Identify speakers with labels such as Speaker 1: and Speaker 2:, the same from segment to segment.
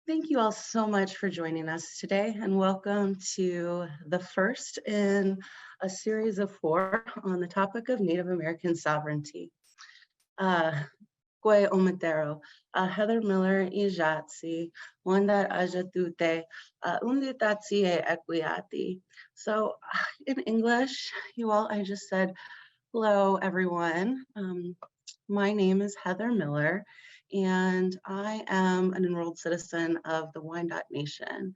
Speaker 1: Thank you all so much for joining us today, and welcome to the first in a series of 4 on the topic of Native American sovereignty. Kwe Ometero, Heather Miller, Ijatsi, Wanda Ajatute, Unditatsi e Equiati. So in English, you all, I just said, hello, everyone. My name is Heather Miller, and I am an enrolled citizen of the Wyandotte Nation.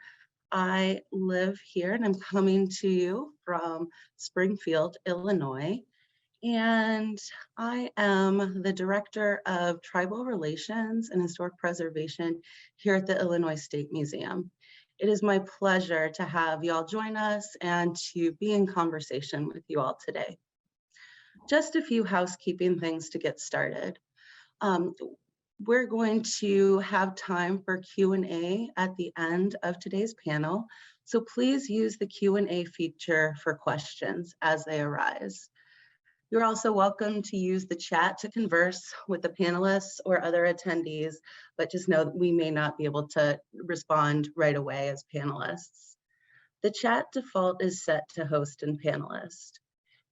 Speaker 1: I live here and I'm coming to you from Springfield, Illinois, and I am the Director of Tribal Relations and Historic Preservation here at the Illinois State Museum. It is my pleasure to have y'all join us and to be in conversation with you all today. Just a few housekeeping things to get started. We're going to have time for Q&A at the end of today's panel, so please use the Q&A feature for questions as they arise. You're also welcome to use the chat to converse with the panelists or other attendees, but just know that we may not be able to respond right away as panelists. The chat default is set to host and panelist.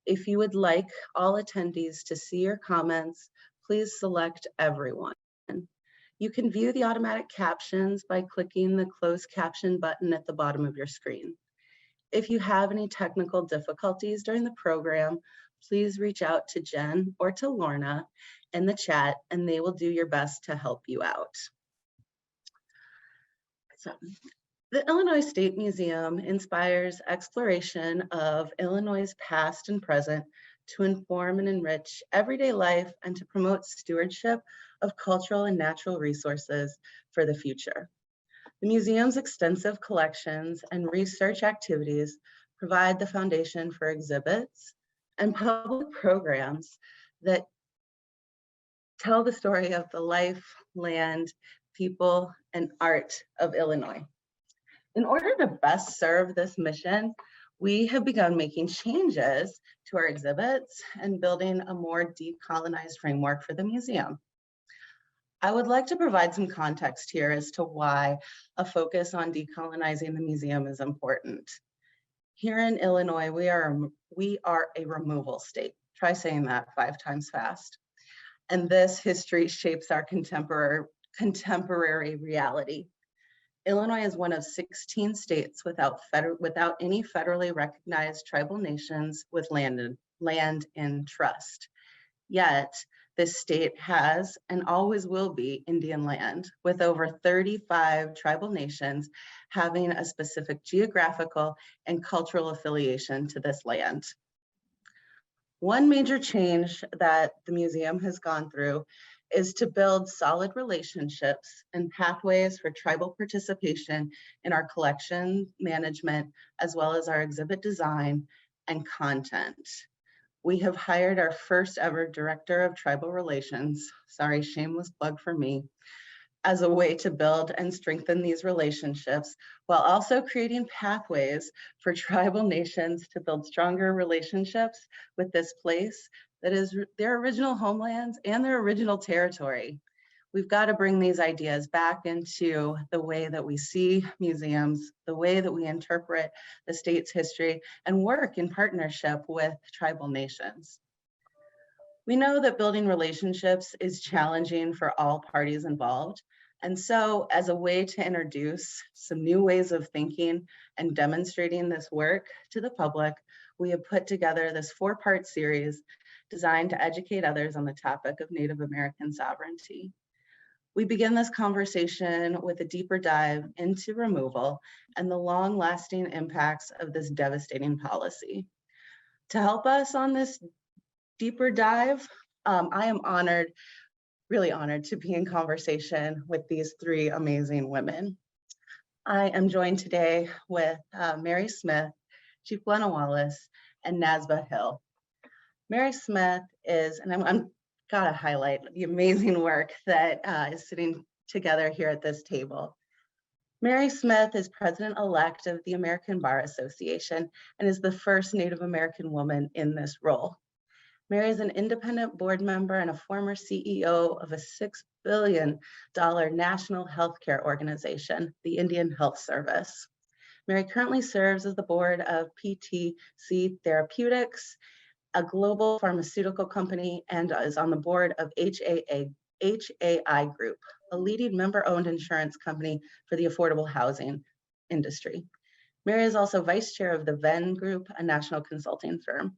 Speaker 1: If you would like all attendees to see your comments, please select everyone. You can view the automatic captions by clicking the closed caption button at the bottom of your screen. If you have any technical difficulties during the program, please reach out to Jen or to Lorna in the chat and they will do your best to help you out. So, the Illinois State Museum inspires exploration of Illinois' past and present to inform and enrich everyday life and to promote stewardship of cultural and natural resources for the future. The museum's extensive collections and research activities provide the foundation for exhibits and public programs that tell the story of the life, land, people, and art of Illinois. In order to best serve this mission, we have begun making changes to our exhibits and building a more decolonized framework for the museum. I would like to provide some context here as to why a focus on decolonizing the museum is important. Here in Illinois, we are a removal state. Try saying that 5 times fast. And this history shapes our contemporary reality. Illinois is one of 16 states without any federally recognized tribal nations with land in trust. Yet, this state has and always will be Indian land, with over 35 tribal nations having a specific geographical and cultural affiliation to this land. One major change that the museum has gone through is to build solid relationships and pathways for tribal participation in our collection management, as well as our exhibit design and content. We have hired our first ever Director of Tribal Relations, sorry, shameless plug for me, as a way to build and strengthen these relationships while also creating pathways for tribal nations to build stronger relationships with this place that is their original homelands and their original territory. We've got to bring these ideas back into the way that we see museums, the way that we interpret the state's history, and work in partnership with tribal nations. We know that building relationships is challenging for all parties involved. And so as a way to introduce some new ways of thinking and demonstrating this work to the public, we have put together this 4-part series designed to educate others on the topic of Native American sovereignty. We begin this conversation with a deeper dive into removal and the long-lasting impacts of this devastating policy. To help us on this deeper dive, I am honored, really honored to be in conversation with these 3 amazing women. I am joined today with Mary Smith, Chief Glenna Wallace, and Nazba Hill. Mary Smith is, and I'm gotta highlight the amazing work that is sitting together here at this table. Mary Smith is President-elect of the American Bar Association and is the first Native American woman in this role. Mary is an independent board member and a former CEO of a $6 billion national healthcare organization, the Indian Health Service. Mary currently serves as the board of PTC Therapeutics, a global pharmaceutical company, and is on the board of HAI Group, a leading member-owned insurance company for the affordable housing industry. Mary is also vice chair of the Venn Group, a national consulting firm.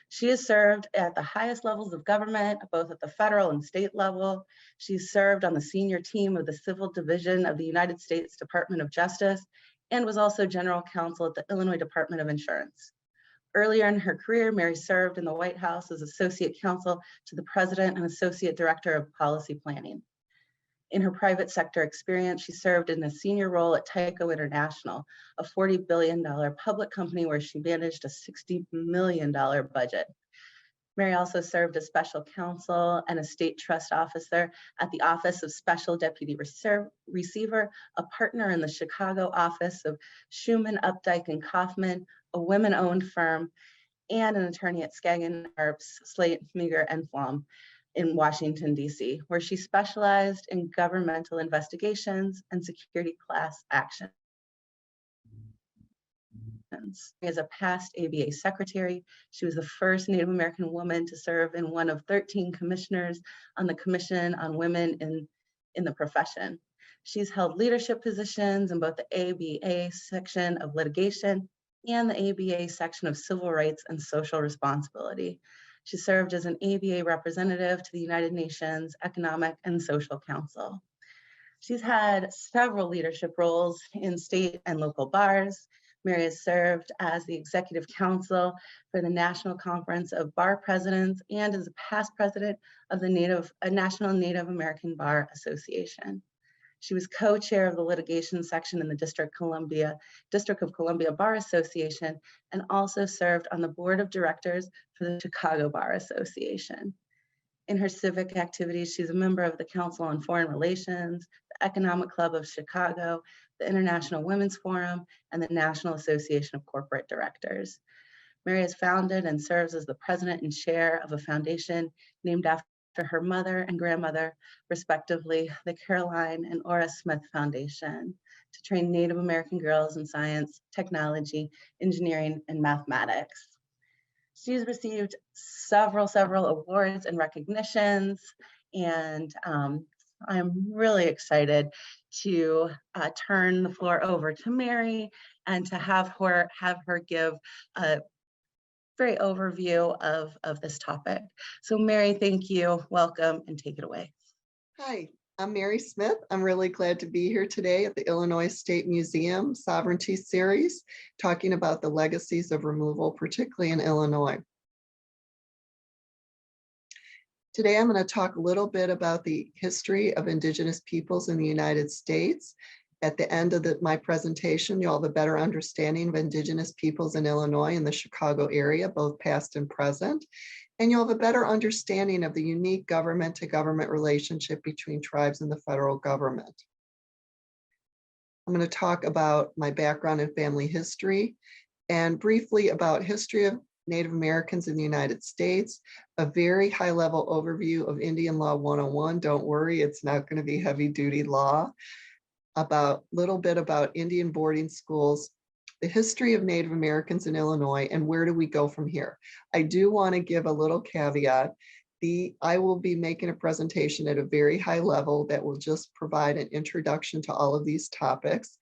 Speaker 1: She has served at the highest levels of government, both at the federal and state level. She's served on the senior team of the Civil Division of the United States Department of Justice and was also general counsel at the Illinois Department of Insurance. Earlier in her career, Mary served in the White House as associate counsel to the president and associate director of policy planning. In her private sector experience, she served in a senior role at Tyco International, a $40 billion public company where she managed a $60 million budget. Mary also served as special counsel and a state trust officer at the Office of Special Deputy Receiver, a partner in the Chicago office of Schuman, Updike, and Kaufman, a women-owned firm, and an attorney at Skagit, Arps, Slate, Meagher, and Flom in Washington, D.C., where she specialized in governmental investigations and security class action. As a past ABA secretary, she was the first Native American woman to serve in one of 13 commissioners on the Commission on Women in the Profession. She's held leadership positions in both the ABA section of litigation and the ABA section of civil rights and social responsibility. She served as an ABA representative to the United Nations Economic and Social Council. She's had several leadership roles in state and local bars. Mary has served as the executive counsel for the National Conference of Bar Presidents and as a past president of the National Native American Bar Association. She was co-chair of the litigation section in the District of Columbia Bar Association, and also served on the board of directors for the Chicago Bar Association. In her civic activities, she's a member of the Council on Foreign Relations, the Economic Club of Chicago, the International Women's Forum, and the National Association of Corporate Directors. Mary has founded and serves as the president and chair of a foundation named after her mother and grandmother, respectively, the Caroline and Ora Smith Foundation, to train Native American girls in science, technology, engineering, and mathematics. She's received several awards and recognitions, and I'm really excited to turn the floor over to Mary and to have her give a very overview of this topic. So Mary, thank you, welcome, and take it away.
Speaker 2: Hi, I'm Mary Smith. I'm really glad to be here today at the Illinois State Museum Sovereignty Series, talking about the legacies of removal, particularly in Illinois. Today, I'm going to talk a little bit about the history of Indigenous peoples in the United States. At the end of my presentation, you'll have a better understanding of Indigenous peoples in Illinois and the Chicago area, both past and present. And you'll have a better understanding of the unique government-to-government relationship between tribes and the federal government. I'm going to talk about my background and family history, and briefly about history of Native Americans in the United States, a very high-level overview of Indian Law 101. Don't worry, it's not going to be heavy-duty law. About little bit about Indian boarding schools, the history of Native Americans in Illinois, and where do we go from here. I do want to give a little caveat. I will be making a presentation at a very high level that will just provide an introduction to all of these topics.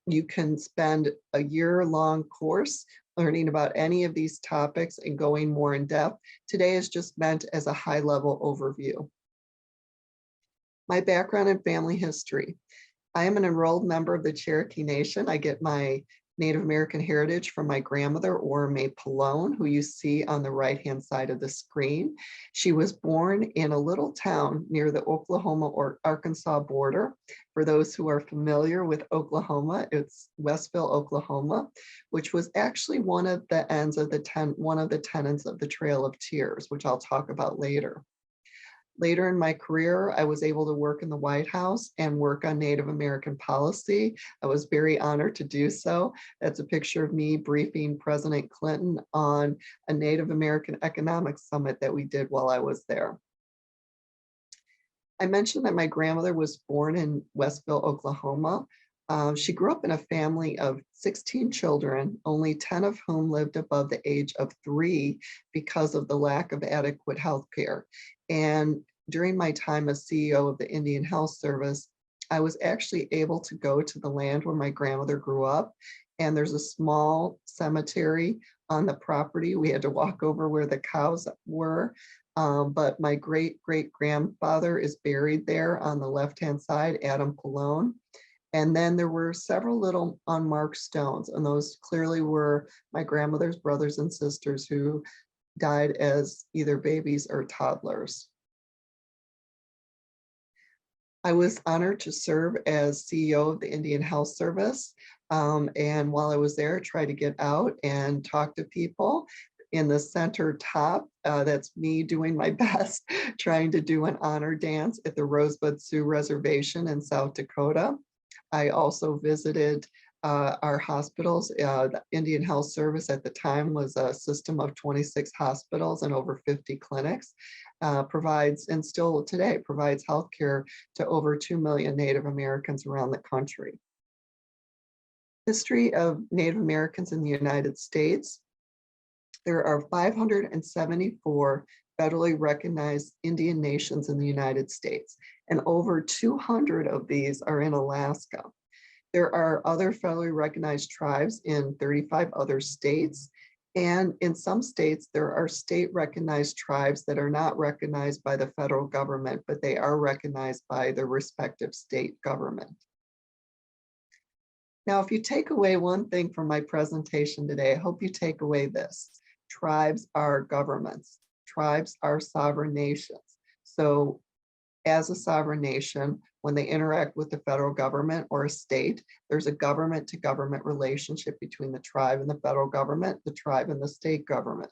Speaker 2: You can spend a year-long course learning about any of these topics and going more in depth. Today is just meant as a high-level overview. My background and family history. I am an enrolled member of the Cherokee Nation. I get my Native American heritage from my grandmother, Ora Mae Pallone, who you see on the right-hand side of the screen. She was born in a little town near the Oklahoma or Arkansas border. For those who are familiar with Oklahoma, it's Westville, Oklahoma, which was actually one of the ends of one of the tenets of the Trail of Tears, which I'll talk about later. Later in my career, I was able to work in the White House and work on Native American policy. I was very honored to do so. That's a picture of me briefing President Clinton on a Native American economic summit that we did while I was there. I mentioned that my grandmother was born in Westville, Oklahoma. She grew up in a family of 16 children, only 10 of whom lived above the age of 3 because of the lack of adequate health care. And during my time as CEO of the Indian Health Service, I was actually able to go to the land where my grandmother grew up. And there's a small cemetery on the property. We had to walk over where the cows were. But my great-great-grandfather is buried there on the left-hand side, Adam Pallone. And then there were several little unmarked stones, and those clearly were my grandmother's brothers and sisters who died as either babies or toddlers. I was honored to serve as CEO of the Indian Health Service. And while I was there, I tried to get out and talk to people. In the center top, that's me doing my best, trying to do an honor dance at the Rosebud Sioux Reservation in South Dakota. I also visited our hospitals. The Indian Health Service at the time was a system of 26 hospitals and over 50 clinics. Provides, and still today, provides healthcare to over 2 million Native Americans around the country. History of Native Americans in the United States. There are 574 federally recognized Indian nations in the United States, and over 200 of these are in Alaska. There are other federally recognized tribes in 35 other states, and in some states, there are state recognized tribes that are not recognized by the federal government, but they are recognized by the respective state government. Now, if you take away one thing from my presentation today, I hope you take away this. Tribes are governments. Tribes are sovereign nations. So as a sovereign nation, when they interact with the federal government or a state, there's a government to government relationship between the tribe and the federal government, the tribe and the state government.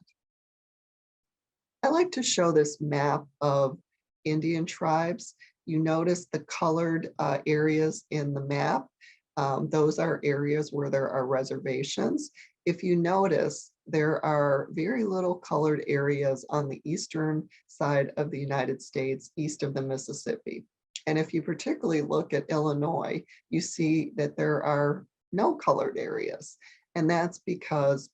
Speaker 2: I like to show this map of Indian tribes. You notice the colored areas in the map. Those are areas where there are reservations. If you notice, there are very little colored areas on the eastern side of the United States, east of the Mississippi. And if you particularly look at Illinois, you see that there are no colored areas. And that's because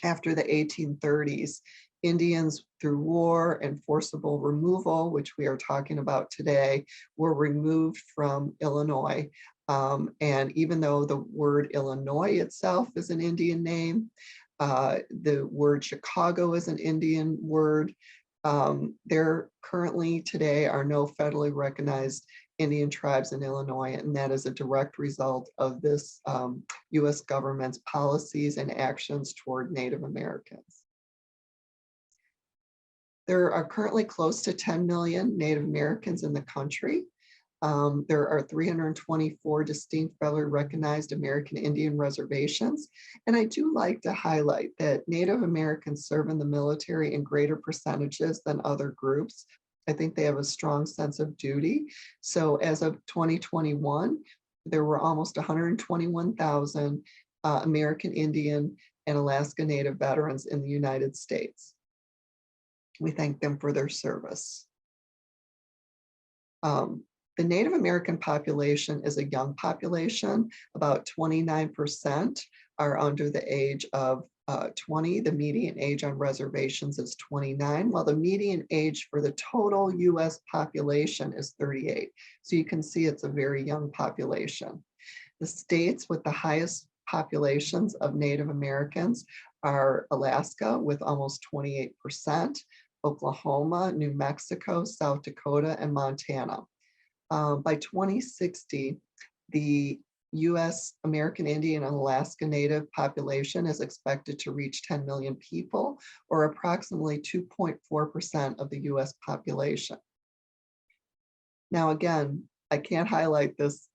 Speaker 2: after the 1830s, Indians, through war and forcible removal, which we are talking about today, were removed from Illinois. And even though the word Illinois itself is an Indian name, the word Chicago is an Indian word, there currently today are no federally recognized Indian tribes in Illinois, and that is a direct result of this US government's policies and actions toward Native Americans. There are currently close to 10 million Native Americans in the country. There are 324 distinct federally recognized American Indian reservations. And I do like to highlight that Native Americans serve in the military in greater percentages than other groups. I think they have a strong sense of duty. So as of 2021, there were almost 121,000 American Indian and Alaska Native veterans in the United States. We thank them for their service. The Native American population is a young population. About 29% are under the age of 20. The median age on reservations is 29, while the median age for the total US population is 38. So you can see it's a very young population. The states with the highest populations of Native Americans are Alaska with almost 28%, Oklahoma, New Mexico, South Dakota, and Montana. By 2060, the US American Indian and Alaska Native population is expected to reach 10 million people, or approximately 2.4% of the US population. Now, again, I can't highlight this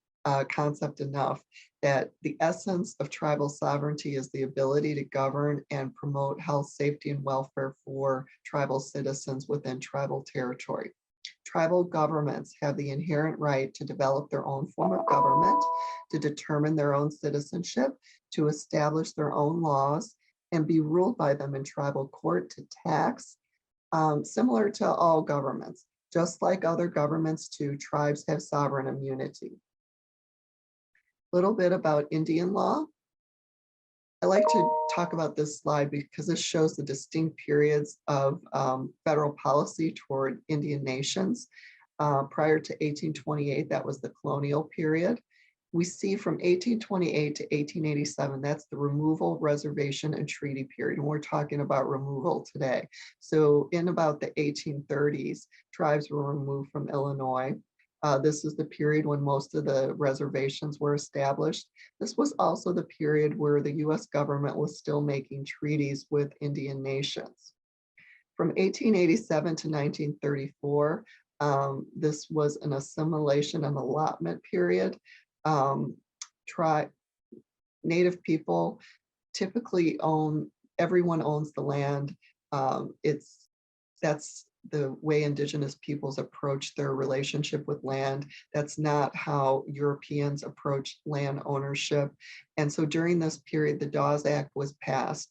Speaker 2: concept enough, that the essence of tribal sovereignty is the ability to govern and promote health, safety, and welfare for tribal citizens within tribal territory. tribal governments have the inherent right to develop their own form of government, to determine their own citizenship, to establish their own laws, and be ruled by them in tribal court to tax, similar to all governments. Just like other governments too, tribes have sovereign immunity. A little bit about Indian law. I like to talk about this slide because this shows the distinct periods of federal policy toward Indian nations. Prior to 1828, that was the colonial period. We see from 1828 to 1887, that's the removal, reservation, and treaty period. And we're talking about removal today. So in about the 1830s, tribes were removed from Illinois. This is the period when most of the reservations were established. This was also the period where the US government was still making treaties with Indian nations. From 1887 to 1934, this was an assimilation and allotment period. Native people typically everyone owns the land. That's the way Indigenous peoples approach their relationship with land. That's not how Europeans approach land ownership. And so during this period, the Dawes Act was passed.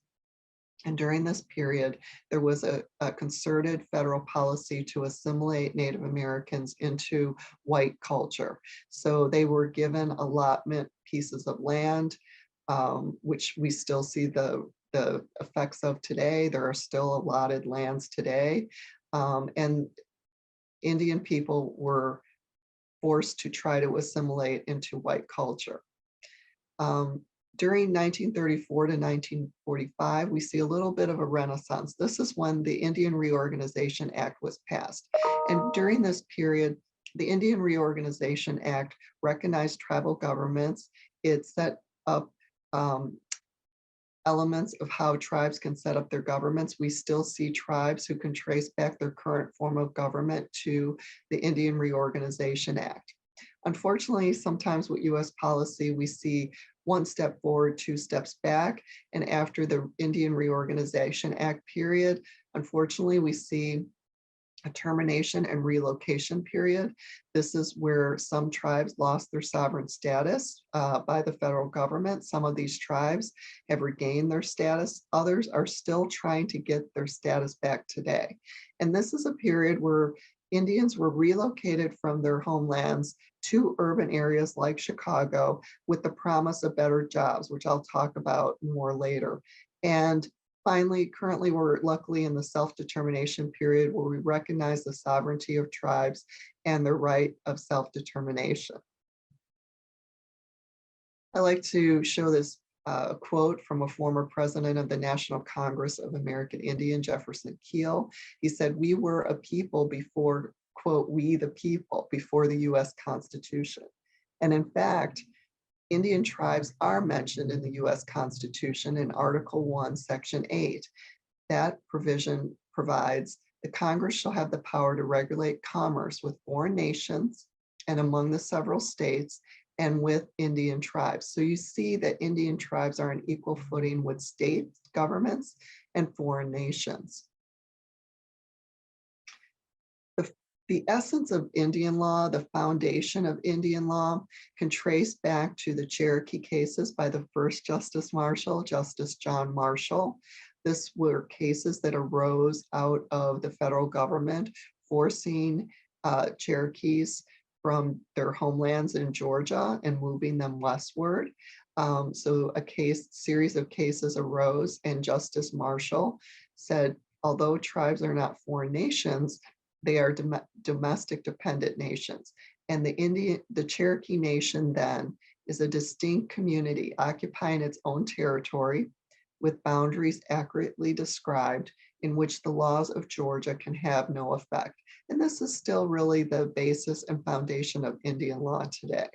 Speaker 2: And during this period, there was a concerted federal policy to assimilate Native Americans into white culture. So they were given allotment pieces of land, which we still see the effects of today. There are still allotted lands today. And Indian people were forced to try to assimilate into white culture. During 1934 to 1945, we see a little bit of a renaissance. This is when the Indian Reorganization Act was passed. And during this period, the Indian Reorganization Act recognized tribal governments. It set up elements of how tribes can set up their governments. We still see tribes who can trace back their current form of government to the Indian Reorganization Act. Unfortunately, sometimes with US policy, we see one step forward, two steps back. And after the Indian Reorganization Act period, unfortunately, we see a termination and relocation period. This is where some tribes lost their sovereign status by the federal government. Some of these tribes have regained their status. Others are still trying to get their status back today. And this is a period where Indians were relocated from their homelands to urban areas like Chicago with the promise of better jobs, which I'll talk about more later. And finally, currently, we're luckily in the self-determination period where we recognize the sovereignty of tribes and their right of self-determination. I like to show this quote from a former president of the National Congress of American Indian, Jefferson Keel. He said, "We were a people before, quote, we the people, before the US Constitution." And in fact, Indian tribes are mentioned in the US Constitution in Article 1, Section 8. That provision provides the Congress shall have the power to regulate commerce with foreign nations and among the several states and with Indian tribes. So you see that Indian tribes are on equal footing with state governments and foreign nations. The essence of Indian law, the foundation of Indian law, can trace back to the Cherokee cases by the first Justice Marshall, Justice John Marshall. This were cases that arose out of the federal government forcing Cherokees from their homelands in Georgia and moving them westward. So a series of cases arose, and Justice Marshall said, although tribes are not foreign nations, they are domestic dependent nations. And the Cherokee Nation then is a distinct community occupying its own territory with boundaries accurately described in which the laws of Georgia can have no effect. And this is still really the basis and foundation of Indian law today.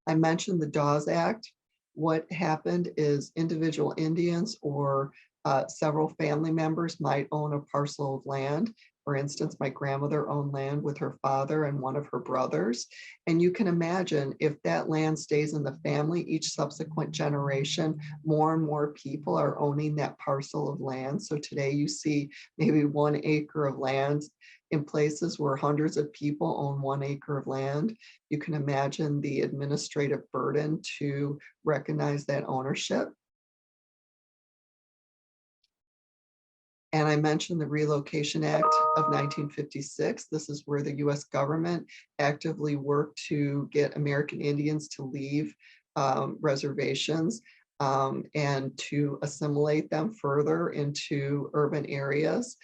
Speaker 2: I mentioned the Dawes Act. What happened is individual Indians or several family members might own a parcel of land. For instance, my grandmother owned land with her father and one of her brothers. And you can imagine if that land stays in the family, each subsequent generation, more and more people are owning that parcel of land. So today you see maybe 1 acre of land in places where hundreds of people own 1 acre of land. You can imagine the administrative burden to recognize that ownership. And I mentioned the Relocation Act of 1956. This is where the US government actively worked to get American Indians to leave reservations and to assimilate them further into urban areas.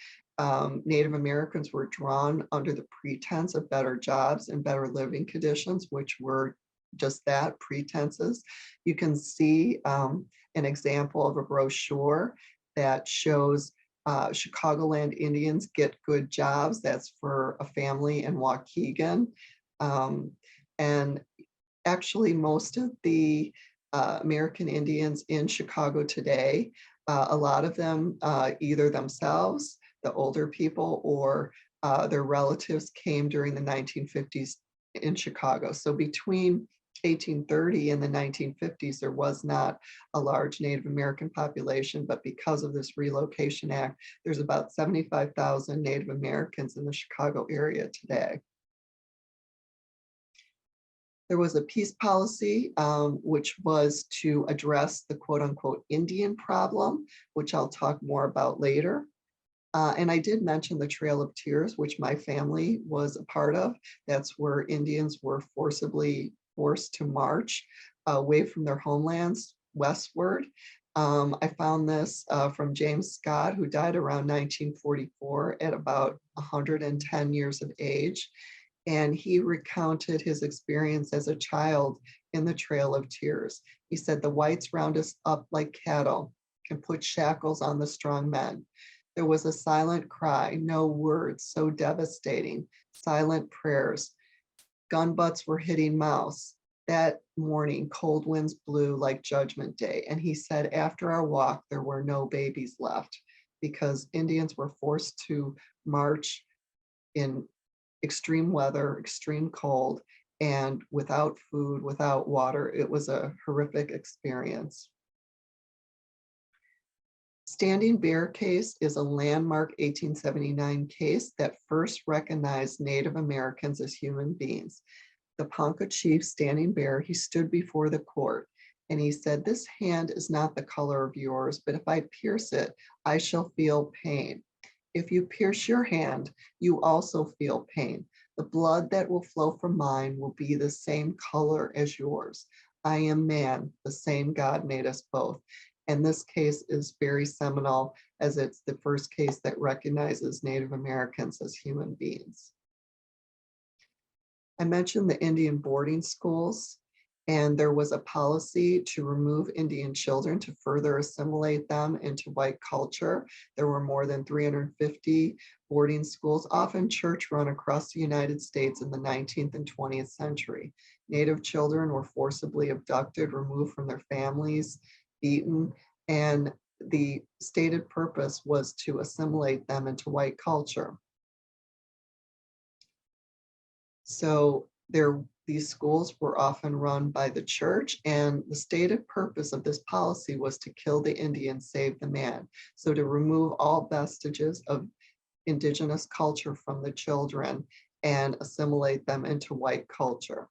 Speaker 2: Native Americans were drawn under the pretense of better jobs and better living conditions, which were just that, pretenses. You can see an example of a brochure that shows Chicagoland Indians get good jobs. That's for a family in Waukegan. And actually most of the American Indians in Chicago today, a lot of them either themselves, the older people, or their relatives came during the 1950s in Chicago. So between 1830 and the 1950s, there was not a large Native American population, but because of this Relocation Act, there's about 75,000 Native Americans in the Chicago area today. There was a peace policy, which was to address the quote unquote Indian problem, which I'll talk more about later. And I did mention the Trail of Tears, which my family was a part of. That's where Indians were forced to march away from their homelands westward. I found this from James Scott, who died around 1944 at about 110 years of age. And he recounted his experience as a child in the Trail of Tears. He said, "The whites round us up like cattle, can put shackles on the strong men. There was a silent cry, no words, so devastating, silent prayers. Gun butts were hitting mouths. That morning, cold winds blew like Judgment Day." And he said, after our walk, there were no babies left because Indians were forced to march in extreme weather, extreme cold, and without food, without water. It was a horrific experience. Standing Bear case is a landmark 1879 case that first recognized Native Americans as human beings. The Ponca chief, Standing Bear, he stood before the court and he said, "This hand is not the color of yours, but if I pierce it, I shall feel pain. If you pierce your hand, you also feel pain. The blood that will flow from mine will be the same color as yours. I am man, the same God made us both." And this case is very seminal as it's the first case that recognizes Native Americans as human beings. I mentioned the Indian boarding schools, and there was a policy to remove Indian children to further assimilate them into white culture. There were more than 350 boarding schools, often church run across the United States in the 19th and 20th century. Native children were forcibly abducted, removed from their families, beaten, and the stated purpose was to assimilate them into white culture. So these schools were often run by the church, and the stated purpose of this policy was to kill the Indian, save the man. So to remove all vestiges of indigenous culture from the children and assimilate them into white culture.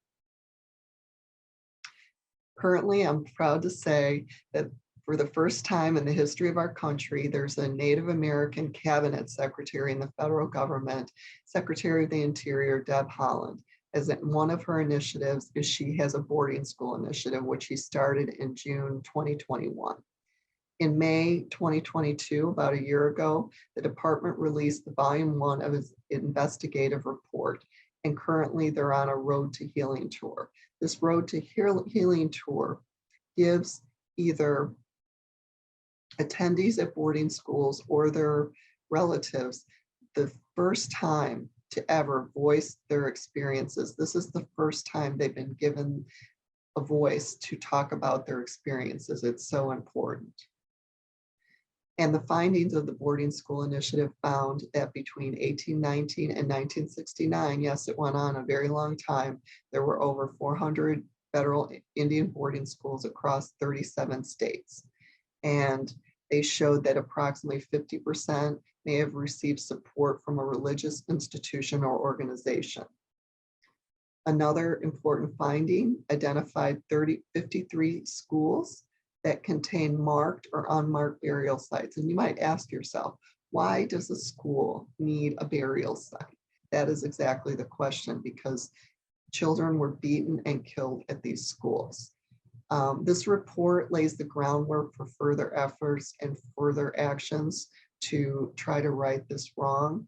Speaker 2: Currently, I'm proud to say that for the first time in the history of our country, there's a Native American cabinet secretary in the federal government, Secretary of the Interior, Deb Haaland. As one of her initiatives is she has a boarding school initiative, which she started in June 2021. In May 2022, about a year ago, the department released the volume 1 of its investigative report, and currently they're on a Road to Healing tour. This Road to Healing tour gives either attendees at boarding schools or their relatives the first time to ever voice their experiences. This is the first time they've been given a voice to talk about their experiences. It's so important. And the findings of the boarding school initiative found that between 1819 and 1969, yes, it went on a very long time, there were over 400 federal Indian boarding schools across 37 states. And they showed that approximately 50% may have received support from a religious institution or organization. Another important finding identified 53 schools that contain marked or unmarked burial sites. And you might ask yourself, why does a school need a burial site? That is exactly the question, because children were beaten and killed at these schools. This report lays the groundwork for further efforts and further actions to try to right this wrong.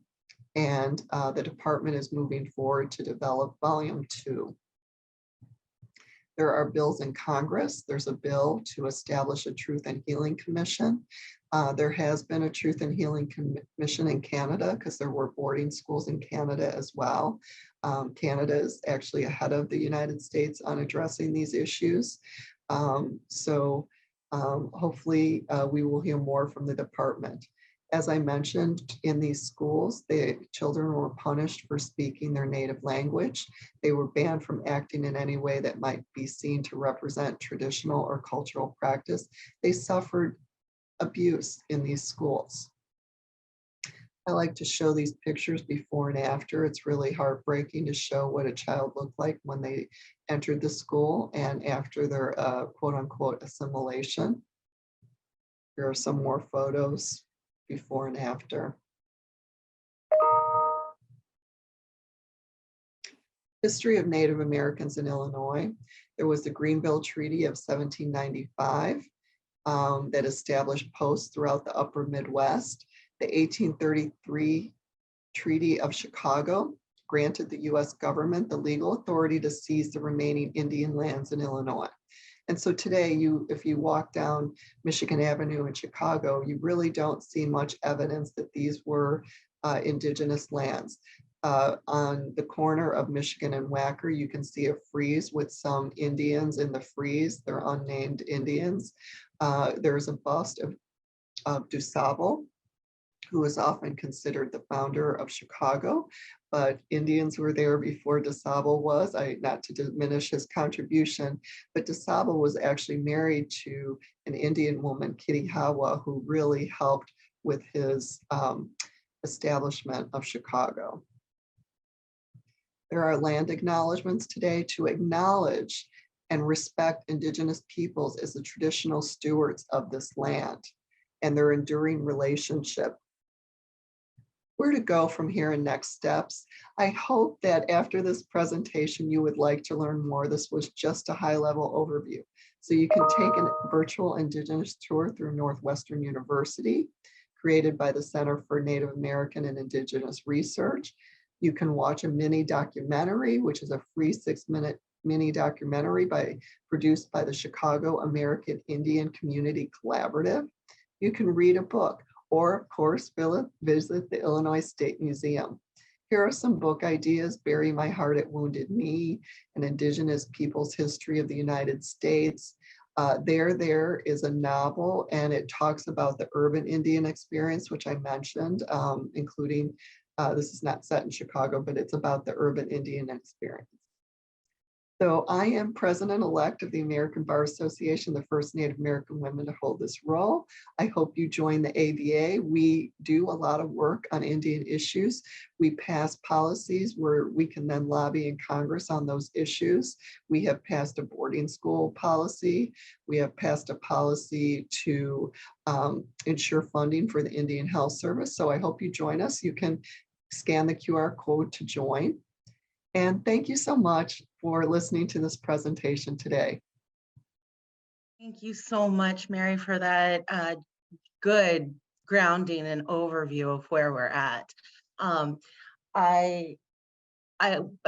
Speaker 2: And the department is moving forward to develop volume 2. There are bills in Congress. There's a bill to establish a Truth and Healing Commission. There has been a Truth and Healing Commission in Canada because there were boarding schools in Canada as well. Canada is actually ahead of the United States on addressing these issues. Hopefully we will hear more from the department. As I mentioned, in these schools, the children were punished for speaking their native language. They were banned from acting in any way that might be seen to represent traditional or cultural practice. They suffered abuse in these schools. I like to show these pictures before and after. It's really heartbreaking to show what a child looked like when they entered the school and after their quote unquote assimilation. Here are some more photos before and after. History of Native Americans in Illinois. There was the Greenville Treaty of 1795 that established posts throughout the upper Midwest. The 1833 Treaty of Chicago granted the US government the legal authority to seize the remaining Indian lands in Illinois. And so today, if you walk down Michigan Avenue in Chicago, you really don't see much evidence that these were indigenous lands. On the corner of Michigan and Wacker, you can see a frieze with some Indians in the frieze. They're unnamed Indians. There's a bust of DuSable, who is often considered the founder of Chicago, but Indians were there before DuSable was. Not to diminish his contribution, but DuSable was actually married to an Indian woman, Kitty Hawa, who really helped with his establishment of Chicago. There are land acknowledgements today to acknowledge and respect Indigenous peoples as the traditional stewards of this land and their enduring relationship. Where to go from here and next steps? I hope that after this presentation, you would like to learn more. This was just a high-level overview. So you can take a virtual Indigenous tour through Northwestern University, created by the Center for Native American and Indigenous Research. You can watch a mini documentary, which is a free 6-minute mini documentary produced by the Chicago American Indian Community Collaborative. You can read a book, or of course, visit the Illinois State Museum. Here are some book ideas: Bury My Heart at Wounded Knee, An Indigenous People's History of the United States. There is a novel, and it talks about the urban Indian experience, which I mentioned, including, this is not set in Chicago, but it's about the urban Indian experience. So I am president-elect of the American Bar Association, the first Native American women to hold this role. I hope you join the ABA. We do a lot of work on Indian issues. We pass policies where we can then lobby in Congress on those issues. We have passed a boarding school policy. We have passed a policy to ensure funding for the Indian Health Service. So I hope you join us. You can scan the QR code to join. And thank you so much for listening to this presentation today.
Speaker 1: Thank you so much, Mary, for that good grounding and overview of where we're at. I'm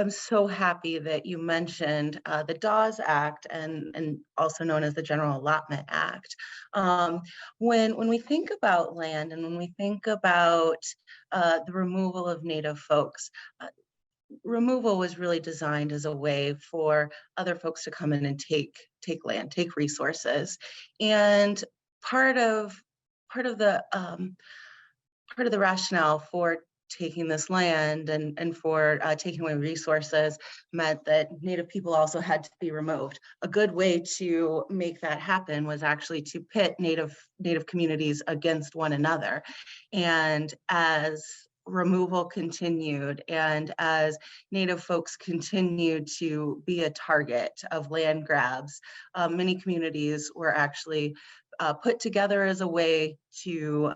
Speaker 1: so happy that you mentioned the Dawes Act and also known as the General Allotment Act. When we think about land and when we think about the removal of Native folks, removal was really designed as a way for other folks to come in and take land, take resources. And part of the rationale for taking this land and for taking away resources meant that Native people also had to be removed. A good way to make that happen was actually to pit Native communities against one another. And as removal continued and as Native folks continued to be a target of land grabs, many communities were actually put together as a way to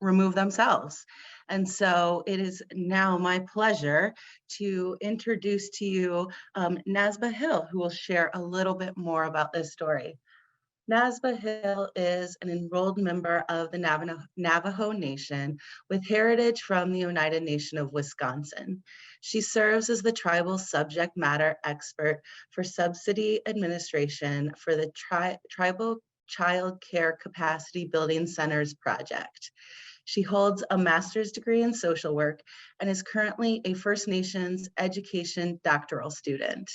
Speaker 1: remove themselves. And so it is now my pleasure to introduce to you Nasba Hill, who will share a little bit more about this story. Nasba Hill is an enrolled member of the Navajo Nation with heritage from the United Nation of Wisconsin. She serves as the tribal subject matter expert for subsidy administration for the Tribal Child Care Capacity Building Centers project. She holds a master's degree in social work and is currently a First Nations education doctoral student.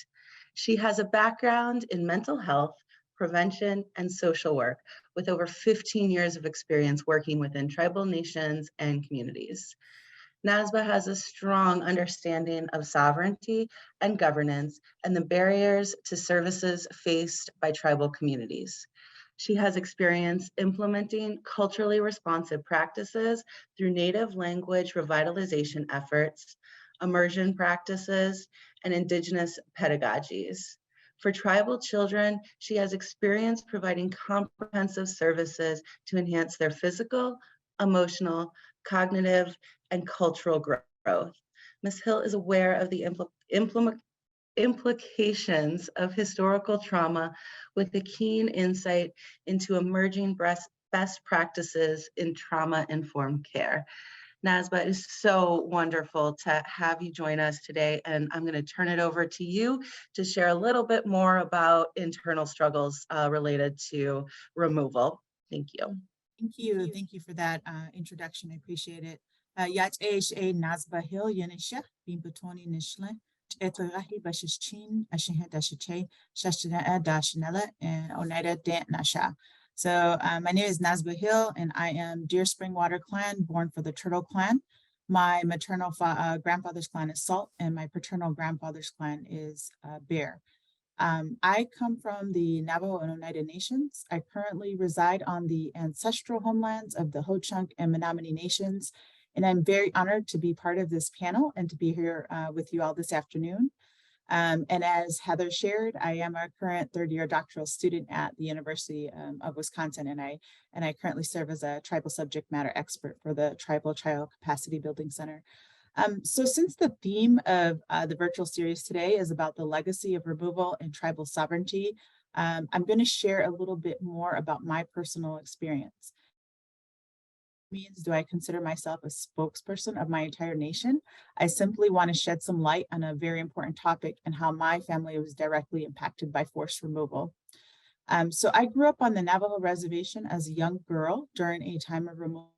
Speaker 1: She has a background in mental health, prevention, and social work with over 15 years of experience working within tribal nations and communities. NASBA has a strong understanding of sovereignty and governance and the barriers to services faced by tribal communities. She has experience implementing culturally responsive practices through Native language revitalization efforts, immersion practices, and Indigenous pedagogies. For tribal children, she has experience providing comprehensive services to enhance their physical, emotional, cognitive, and cultural growth. Ms. Hill is aware of the implications of historical trauma with a keen insight into emerging best practices in trauma-informed care. Nasba, it is so wonderful to have you join us today, and I'm going to turn it over to you to share a little bit more about internal struggles related to removal. Thank you.
Speaker 3: Thank you. Thank you for that introduction. I appreciate it. Yat a Nasba Hill Yanisha, Bimpatoni Nishle, Etorahi Bashichin, Ashiha Dashiche, Shashina Dashinella, and Oneida Dant Nasha. So my name is Nasba Hill, and I am Deer Spring Water Clan, born for the Turtle Clan. My maternal grandfather's clan is Salt, and my paternal grandfather's clan is Bear. I come from the Navajo and Oneida Nations. I currently reside on the ancestral homelands of the Ho-Chunk and Menominee Nations, and I'm very honored to be part of this panel and to be here with you all this afternoon. And as Heather shared, I am a current third-year doctoral student at the University of Wisconsin, and I currently serve as a tribal subject matter expert for the Tribal Child Capacity Building Center. So since the theme of the virtual series today is about the legacy of removal and tribal sovereignty, I'm going to share a little bit more about my personal experience. Do I consider myself a spokesperson of my entire nation? I simply want to shed some light on a very important topic and how my family was directly impacted by forced removal. So I grew up on the Navajo reservation as a young girl during a time of removal.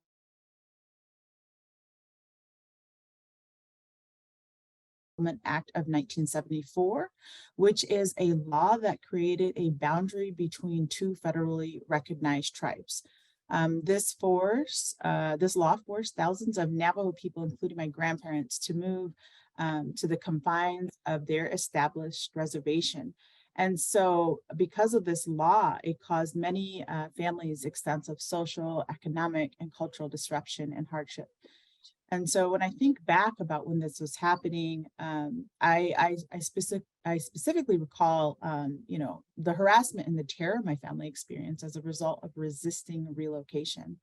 Speaker 3: Act of 1974, which is a law that created a boundary between two federally recognized tribes. This law forced thousands of Navajo people, including my grandparents, to move to the confines of their established reservation. And so because of this law, it caused many families extensive social, economic, and cultural disruption and hardship. And so when I think back about when this was happening, I specifically recall, the harassment and the terror my family experienced as a result of resisting relocation.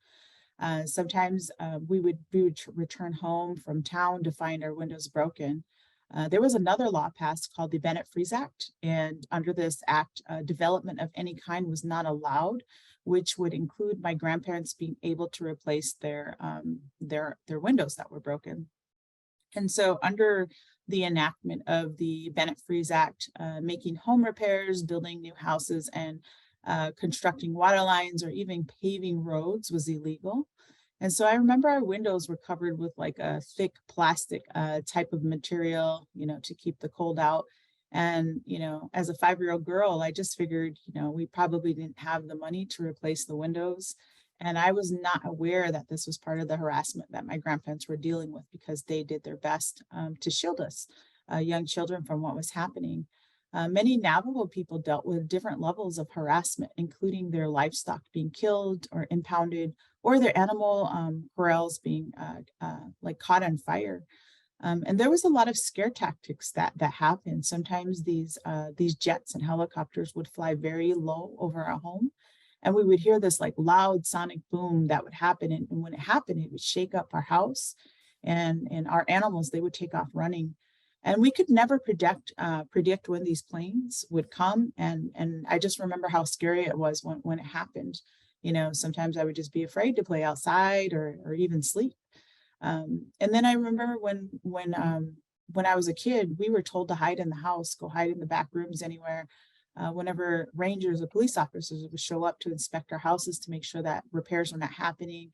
Speaker 3: Sometimes we would return home from town to find our windows broken. There was another law passed called the Bennett-Freeze Act, and under this act, development of any kind was not allowed, which would include my grandparents being able to replace their windows that were broken. And so under the enactment of the Bennett-Freeze Act, making home repairs, building new houses, and constructing water lines or even paving roads was illegal. And so I remember our windows were covered with like a thick plastic type of material, to keep the cold out. And, as a 5-year-old girl, I just figured, we probably didn't have the money to replace the windows. And I was not aware that this was part of the harassment that my grandparents were dealing with, because they did their best to shield us, young children, from what was happening. Many Navajo people dealt with different levels of harassment, including their livestock being killed or impounded, or their animal corrals being like caught on fire. And there was a lot of scare tactics that happened. Sometimes these jets and helicopters would fly very low over our home, and we would hear this like loud sonic boom that would happen. And when it happened, it would shake up our house, and our animals, they would take off running. And we could never predict when these planes would come. And I just remember how scary it was when it happened. You know, sometimes I would just be afraid to play outside or even sleep. And then I remember when I was a kid, we were told to hide in the house, go hide in the back rooms, anywhere. Whenever rangers or police officers would show up to inspect our houses to make sure that repairs were not happening,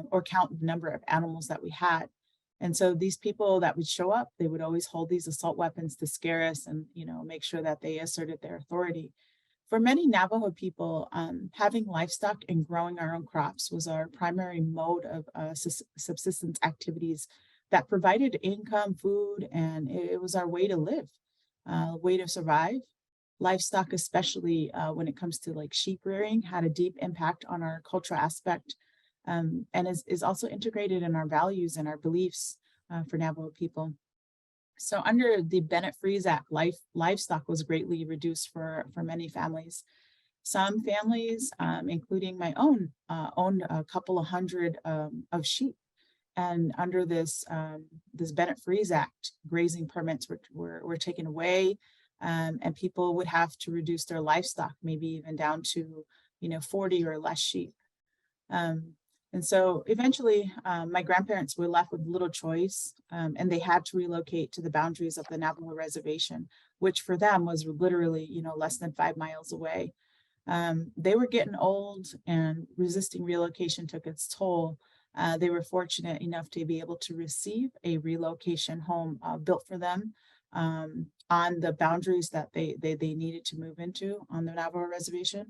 Speaker 3: or count the number of animals that we had. And so these people that would show up, they would always hold these assault weapons to scare us and, you know, make sure that they asserted their authority. For many Navajo people, having livestock and growing our own crops was our primary mode of subsistence activities that provided income, food, and it was our way to live, way to survive. Livestock, especially when it comes to like sheep rearing, had a deep impact on our cultural aspect, and is also integrated in our values and our beliefs for Navajo people. So under the Bennett-Freeze Act, livestock was greatly reduced for many families. Some families, including my own, owned a couple of hundred of sheep. And under this Bennett-Freeze Act, grazing permits were taken away, and people would have to reduce their livestock, maybe even down to 40 or less sheep. And so eventually my grandparents were left with little choice, and they had to relocate to the boundaries of the Navajo reservation, which for them was literally, less than 5 miles away. They were getting old, and resisting relocation took its toll. They were fortunate enough to be able to receive a relocation home built for them on the boundaries that they needed to move into on the Navajo reservation.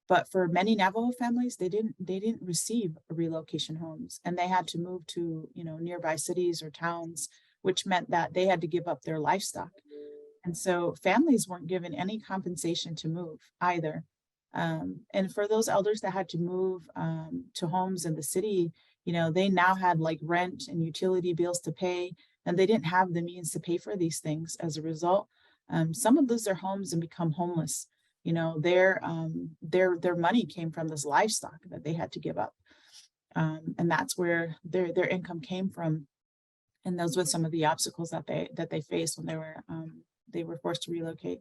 Speaker 3: But for many Navajo families, they didn't receive relocation homes, and they had to move to nearby cities or towns, which meant that they had to give up their livestock. And so families weren't given any compensation to move either. And for those elders that had to move to homes in the city, they now had like rent and utility bills to pay, and they didn't have the means to pay for these things. As a result, some would lose their homes and become homeless. Their money came from this livestock that they had to give up. And that's where their income came from. And those were some of the obstacles that they faced when they were forced to relocate.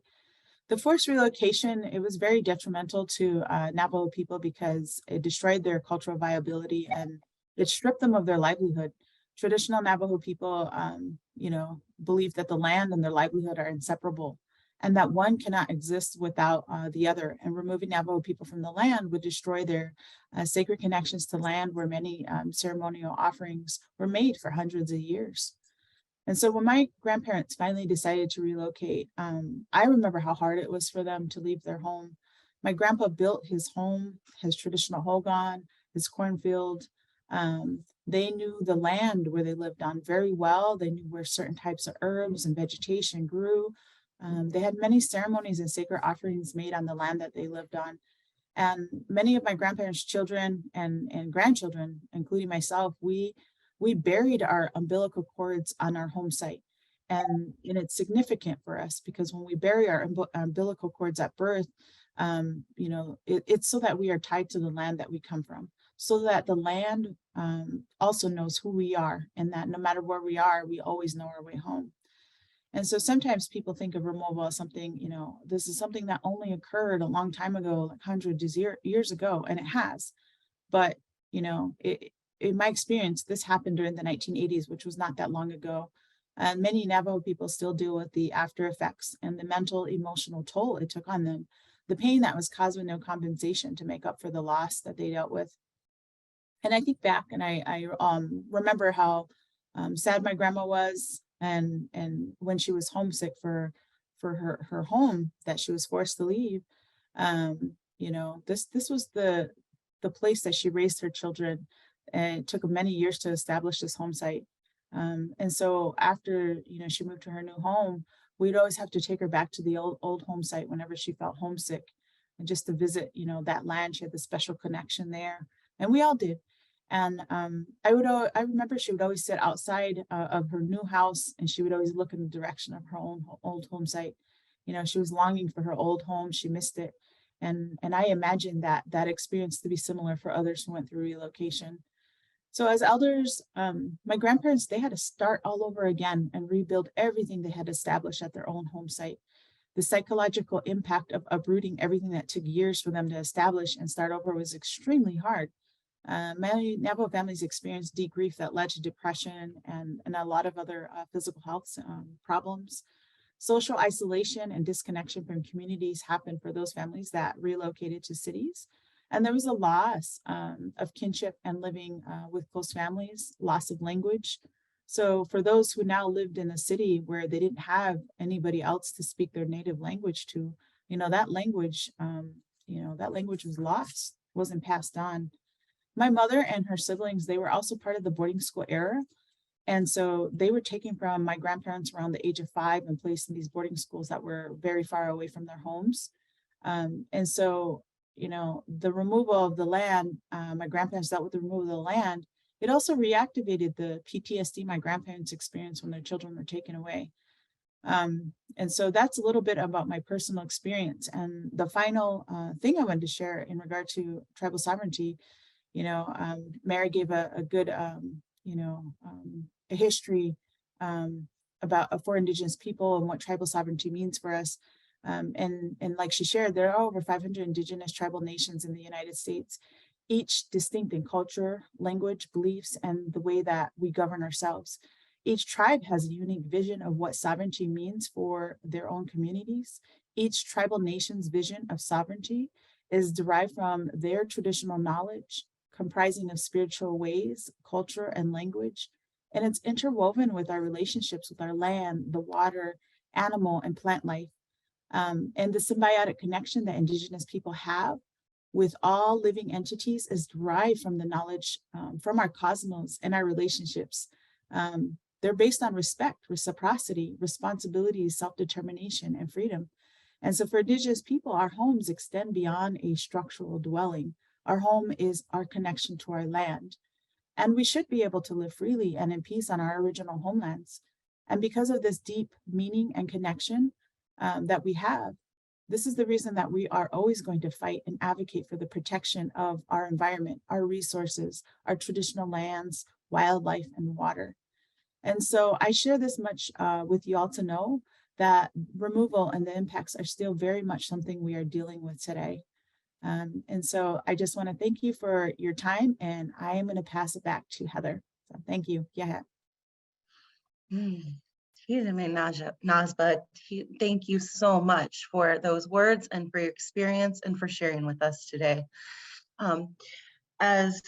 Speaker 3: The forced relocation, it was very detrimental to Navajo people because it destroyed their cultural viability and it stripped them of their livelihood. Traditional Navajo people, believe that the land and their livelihood are inseparable, and that one cannot exist without the other. And removing Navajo people from the land would destroy their sacred connections to land, where many ceremonial offerings were made for hundreds of years. And so when my grandparents finally decided to relocate, I remember how hard it was for them to leave their home. My grandpa built his home, his traditional hogan, his cornfield. They knew the land where they lived on very well. They knew where certain types of herbs and vegetation grew. They had many ceremonies and sacred offerings made on the land that they lived on. And many of my grandparents' children and grandchildren, including myself, we buried our umbilical cords on our home site. And it's significant for us because when we bury our umbilical cords at birth, it's so that we are tied to the land that we come from, so that the land also knows who we are, and that no matter where we are, we always know our way home. And so sometimes people think of removal as something, this is something that only occurred a long time ago, like hundreds of years ago, and it has. But, in my experience, this happened during the 1980s, which was not that long ago. And many Navajo people still deal with the after effects and the mental, emotional toll it took on them, the pain that was caused with no compensation to make up for the loss that they dealt with. And I think back and I remember how sad my grandma was, and when she was homesick for her home that she was forced to leave. This was the the place that she raised her children. And it took many years to establish this home site. And so after, she moved to her new home, we'd always have to take her back to the old home site whenever she felt homesick, and just to visit, that land. She had the special connection there, and we all did. And I remember she would always sit outside of her new house, and she would always look in the direction of her own old home site. She was longing for her old home. She missed it. And I imagine that experience to be similar for others who went through relocation. So as elders, my grandparents, they had to start all over again and rebuild everything they had established at their own home site. The psychological impact of uprooting everything that took years for them to establish and start over was extremely hard. Many Navajo families experienced deep grief that led to depression and a lot of other physical health problems. Social isolation and disconnection from communities happened for those families that relocated to cities. And there was a loss of kinship and living with close families, loss of language. So for those who now lived in a city where they didn't have anybody else to speak their native language to, that language was lost, wasn't passed on. My mother and her siblings, they were also part of the boarding school era. And so they were taken from my grandparents around the age of 5 and placed in these boarding schools that were very far away from their homes. And so, the removal of the land, my grandparents dealt with the removal of the land. It also reactivated the PTSD my grandparents experienced when their children were taken away. And so that's a little bit about my personal experience. And the final thing I wanted to share in regard to tribal sovereignty, Mary gave a good, a history about for Indigenous people and what tribal sovereignty means for us. And like she shared, there are over 500 Indigenous tribal nations in the United States, each distinct in culture, language, beliefs, and the way that we govern ourselves. Each tribe has a unique vision of what sovereignty means for their own communities. Each tribal nation's vision of sovereignty is derived from their traditional knowledge, comprising of spiritual ways, culture, and language. And it's interwoven with our relationships with our land, the water, animal, and plant life. And the symbiotic connection that Indigenous people have with all living entities is derived from the knowledge from our cosmos and our relationships. They're based on respect, reciprocity, responsibility, self-determination, and freedom. And so for Indigenous people, our homes extend beyond a structural dwelling. Our home is our connection to our land. And we should be able to live freely and in peace on our original homelands. And because of this deep meaning and connection that we have, this is the reason that we are always going to fight and advocate for the protection of our environment, our resources, our traditional lands, wildlife, and water. And so I share this much with you all to know that removal and the impacts are still very much something we are dealing with today. And so I just want to thank you for your time, and I am going to pass it back to Heather. So thank you. Yeah.
Speaker 1: Nazba, thank you so much for those words and for your experience and for sharing with us today. As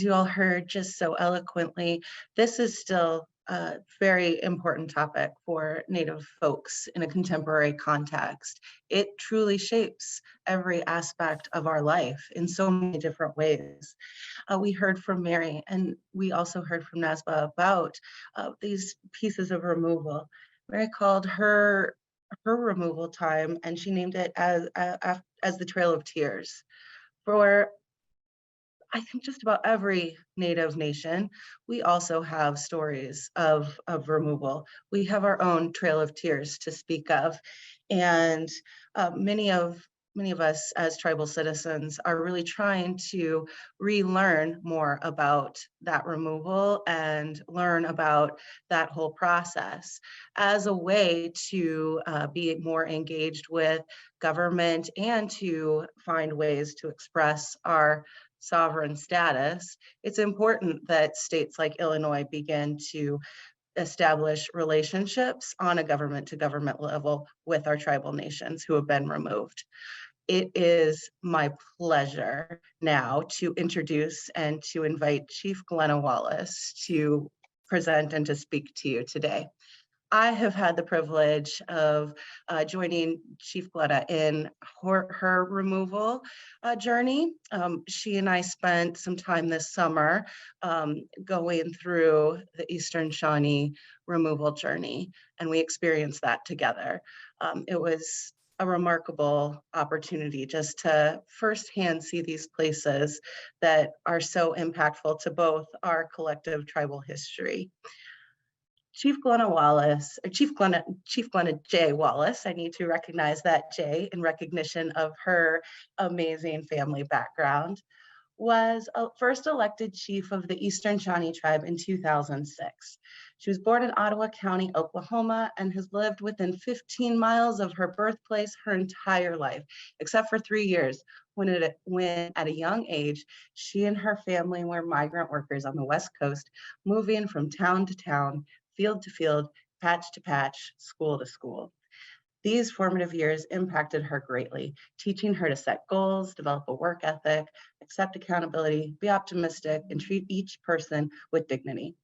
Speaker 1: you all heard just so eloquently, this is still a very important topic for Native folks in a contemporary context. It truly shapes every aspect of our life in so many different ways. We heard from Mary, and we also heard from Nazba about these pieces of removal. Mary called her removal time, and she named it as the Trail of Tears. For I think just about every Native nation, we also have stories of removal. We have our own Trail of Tears to speak of. And many of us as tribal citizens are really trying to relearn more about that removal and learn about that whole process as a way to be more engaged with government and to find ways to express our sovereign status. It's important that states like Illinois begin to establish relationships on a government to government level with our tribal nations who have been removed. It is my pleasure now to introduce and to invite Chief Glenna Wallace to present and to speak to you today. I have had the privilege of joining Chief Glenna in her removal journey. She and I spent some time this summer going through the Eastern Shawnee removal journey, and we experienced that together. It was a remarkable opportunity just to firsthand see these places that are so impactful to both our collective tribal history. Chief Glenna Wallace, or Chief Glenna J. Wallace, I need to recognize that J in recognition of her amazing family background, was first elected chief of the Eastern Shawnee tribe in 2006. She was born in Ottawa County, Oklahoma, and has lived within 15 miles of her birthplace her entire life, except for 3 years when at a young age, she and her family were migrant workers on the West Coast, moving from town to town, field to field, patch to patch, school to school. These formative years impacted her greatly, teaching her to set goals, develop a work ethic, accept accountability, be optimistic, and treat each person with dignity.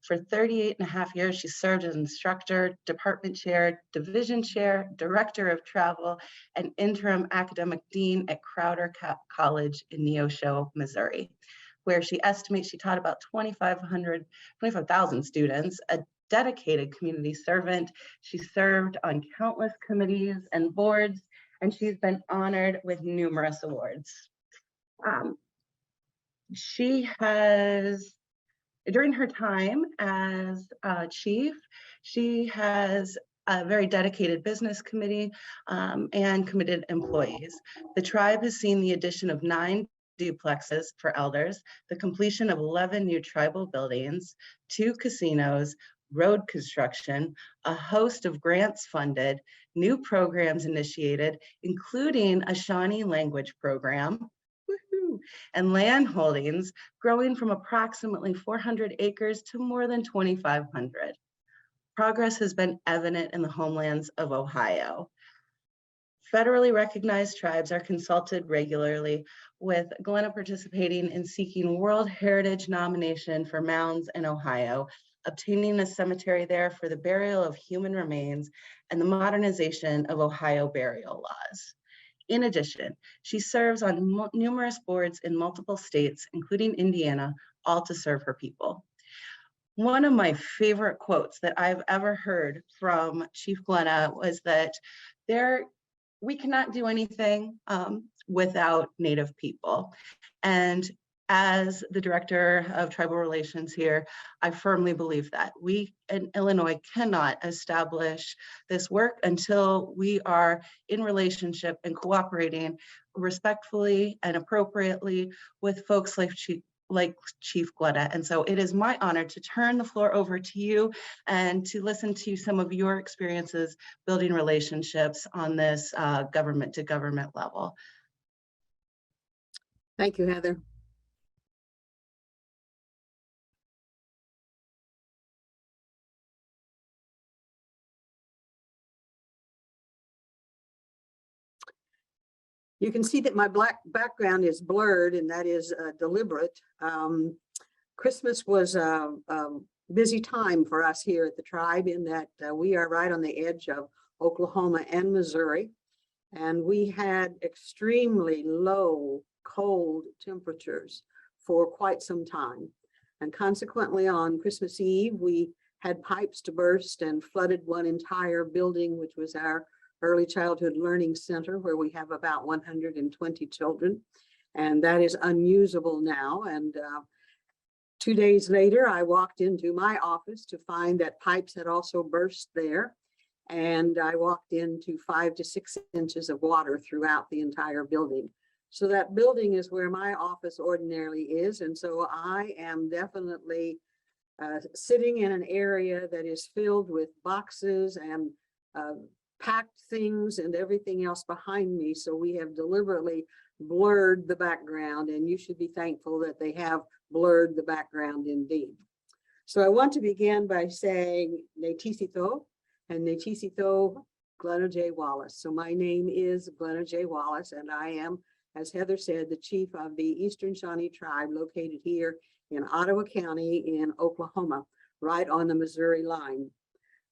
Speaker 1: For 38 and a half years, she served as instructor, department chair, division chair, director of travel, and interim academic dean at Crowder College in Neosho, Missouri, where she estimates she taught about 25,000 students, a dedicated community servant. She served on countless committees and boards, and she's been honored with numerous awards. She has, during her time as chief, she has a very dedicated business committee and committed employees. The tribe has seen the addition of 9 duplexes for elders, the completion of 11 new tribal buildings, 2 casinos, road construction, a host of grants funded, new programs initiated, including a Shawnee language program, and land holdings growing from approximately 400 acres to more than 2,500. Progress has been evident in the homelands of Ohio. Federally recognized tribes are consulted regularly, with Glenna participating in seeking World Heritage nomination for mounds in Ohio, obtaining a cemetery there for the burial of human remains, and the modernization of Ohio burial laws. In addition, she serves on numerous boards in multiple states, including Indiana, all to serve her people. One of my favorite quotes that I've ever heard from Chief Glenna was that we cannot do anything without Native people. And as the director of tribal relations here, I firmly believe that we in Illinois cannot establish this work until we are in relationship and cooperating respectfully and appropriately with folks like Chief Glenna. And so it is my honor to turn the floor over to you and to listen to some of your experiences building relationships on this government to government level.
Speaker 4: Thank you, Heather. You can see that my black background is blurred, and that is deliberate. Christmas was a busy time for us here at the tribe, in that we are right on the edge of Oklahoma and Missouri, and we had extremely low, cold temperatures for quite some time. And consequently, on Christmas Eve, we had pipes to burst and flooded one entire building, which was our Early Childhood Learning Center, where we have about 120 children, and that is unusable now. And 2 days later, I walked into my office to find that pipes had also burst there, and I walked into 5 to 6 inches of water throughout the entire building. So that building is where my office ordinarily is, and so I am definitely sitting in an area that is filled with boxes and packed things and everything else behind me. So we have deliberately blurred the background, and you should be thankful that they have blurred the background indeed. So I want to begin by saying Netisito and Netisito Glenna J. Wallace. So my name is Glenna J. Wallace, and I am, as Heather said, the chief of the Eastern Shawnee tribe located here in Ottawa County in Oklahoma, right on the Missouri line.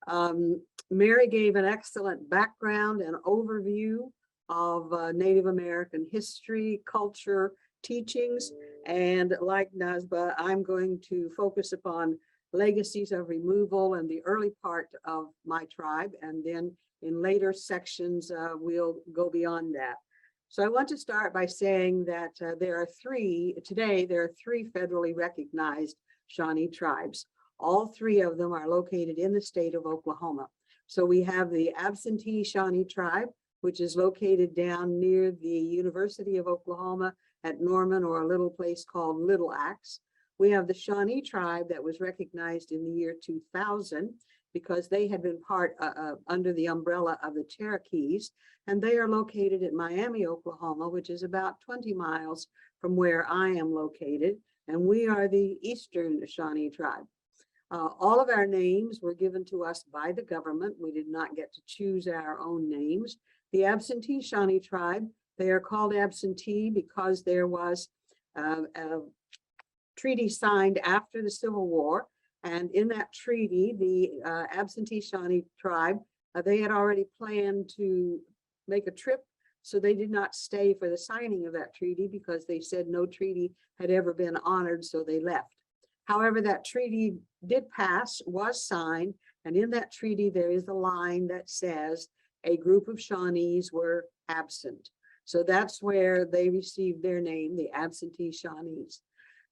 Speaker 4: Mary gave an excellent background and overview of Native American history, culture, teachings, and like Nazba, I'm going to focus upon legacies of removal and the early part of my tribe, and then in later sections, we'll go beyond that. So I want to start by saying that today there are three federally recognized Shawnee tribes. All three of them are located in the state of Oklahoma. So we have the absentee Shawnee tribe, which is located down near the University of Oklahoma at Norman, or a little place called Little Axe. We have the Shawnee tribe that was recognized in the year 2000 because they had been part under the umbrella of the Cherokees, and they are located at Miami, Oklahoma, which is about 20 miles from where I am located, and we are the Eastern Shawnee tribe. All of our names were given to us by the government. We did not get to choose our own names. The absentee Shawnee tribe, they are called absentee because there was a treaty signed after the Civil War. And in that treaty, the absentee Shawnee tribe, they had already planned to make a trip. So they did not stay for the signing of that treaty because they said no treaty had ever been honored, so they left. However, that treaty did pass, was signed, and in that treaty, there is a line that says a group of Shawnees were absent. So that's where they received their name, the absentee Shawnees.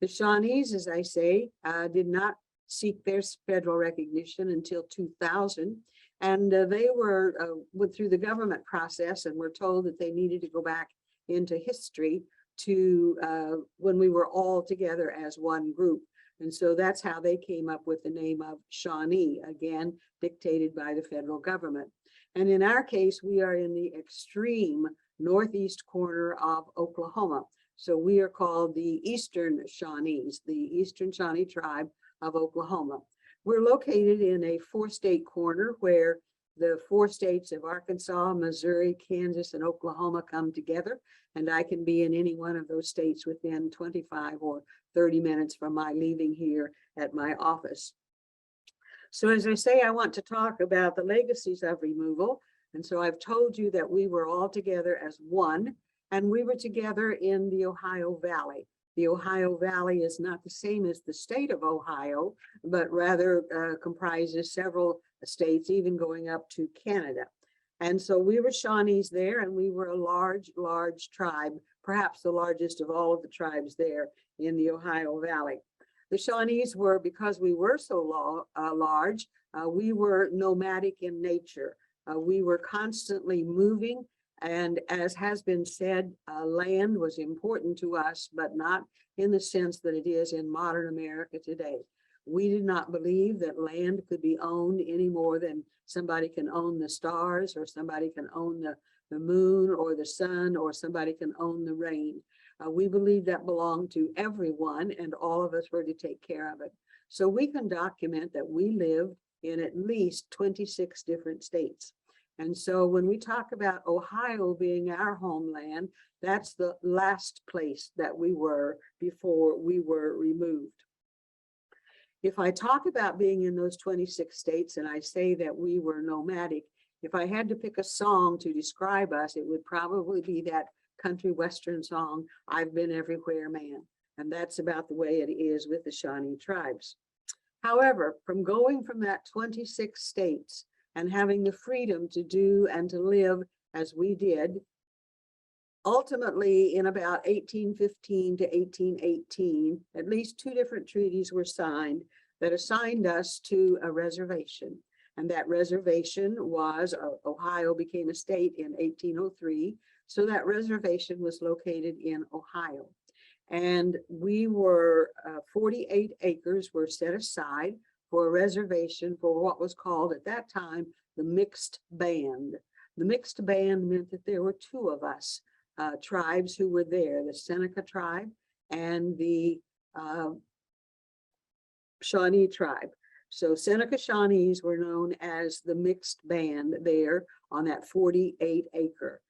Speaker 4: The Shawnees, as I say, did not seek their federal recognition until 2000. And they went through the government process and were told that they needed to go back into history to when we were all together as one group. And so that's how they came up with the name of Shawnee, again, dictated by the federal government. And in our case, we are in the extreme northeast corner of Oklahoma. So we are called the Eastern Shawnees, the Eastern Shawnee tribe of Oklahoma. We're located in a 4-state corner where the 4 states of Arkansas, Missouri, Kansas, and Oklahoma come together. And I can be in any one of those states within 25 or 30 minutes from my leaving here at my office. So as I say, I want to talk about the legacies of removal. And so I've told you that we were all together as one, and we were together in the Ohio Valley. The Ohio Valley is not the same as the state of Ohio, but rather comprises several states, even going up to Canada. And so we were Shawnees there, and we were a large tribe, perhaps the largest of all of the tribes there in the Ohio Valley. The Shawnees were, because we were so large, we were nomadic in nature. We were constantly moving, and as has been said, land was important to us, but not in the sense that it is in modern America today. We did not believe that land could be owned any more than somebody can own the stars, or somebody can own the moon or the sun, or somebody can own the rain. We believe that belonged to everyone, and all of us were to take care of it. So we can document that we lived in at least 26 different states. And so when we talk about Ohio being our homeland, that's the last place that we were before we were removed. If I talk about being in those 26 states and I say that we were nomadic, if I had to pick a song to describe us, it would probably be that country western song, I've Been Everywhere Man. And that's about the way it is with the Shawnee tribes. However, from going from that 26 states and having the freedom to do and to live as we did, ultimately in about 1815 to 1818, at least 2 different treaties were signed that assigned us to a reservation. And that reservation was, Ohio became a state in 1803. So that reservation was located in Ohio. And we were, 48 acres were set aside for a reservation for what was called at that time, the mixed band. The mixed band meant that there were 2 of us, tribes who were there, the Seneca tribe and the Shawnee tribe. So Seneca Shawnees were known as the mixed band there on that 48-acre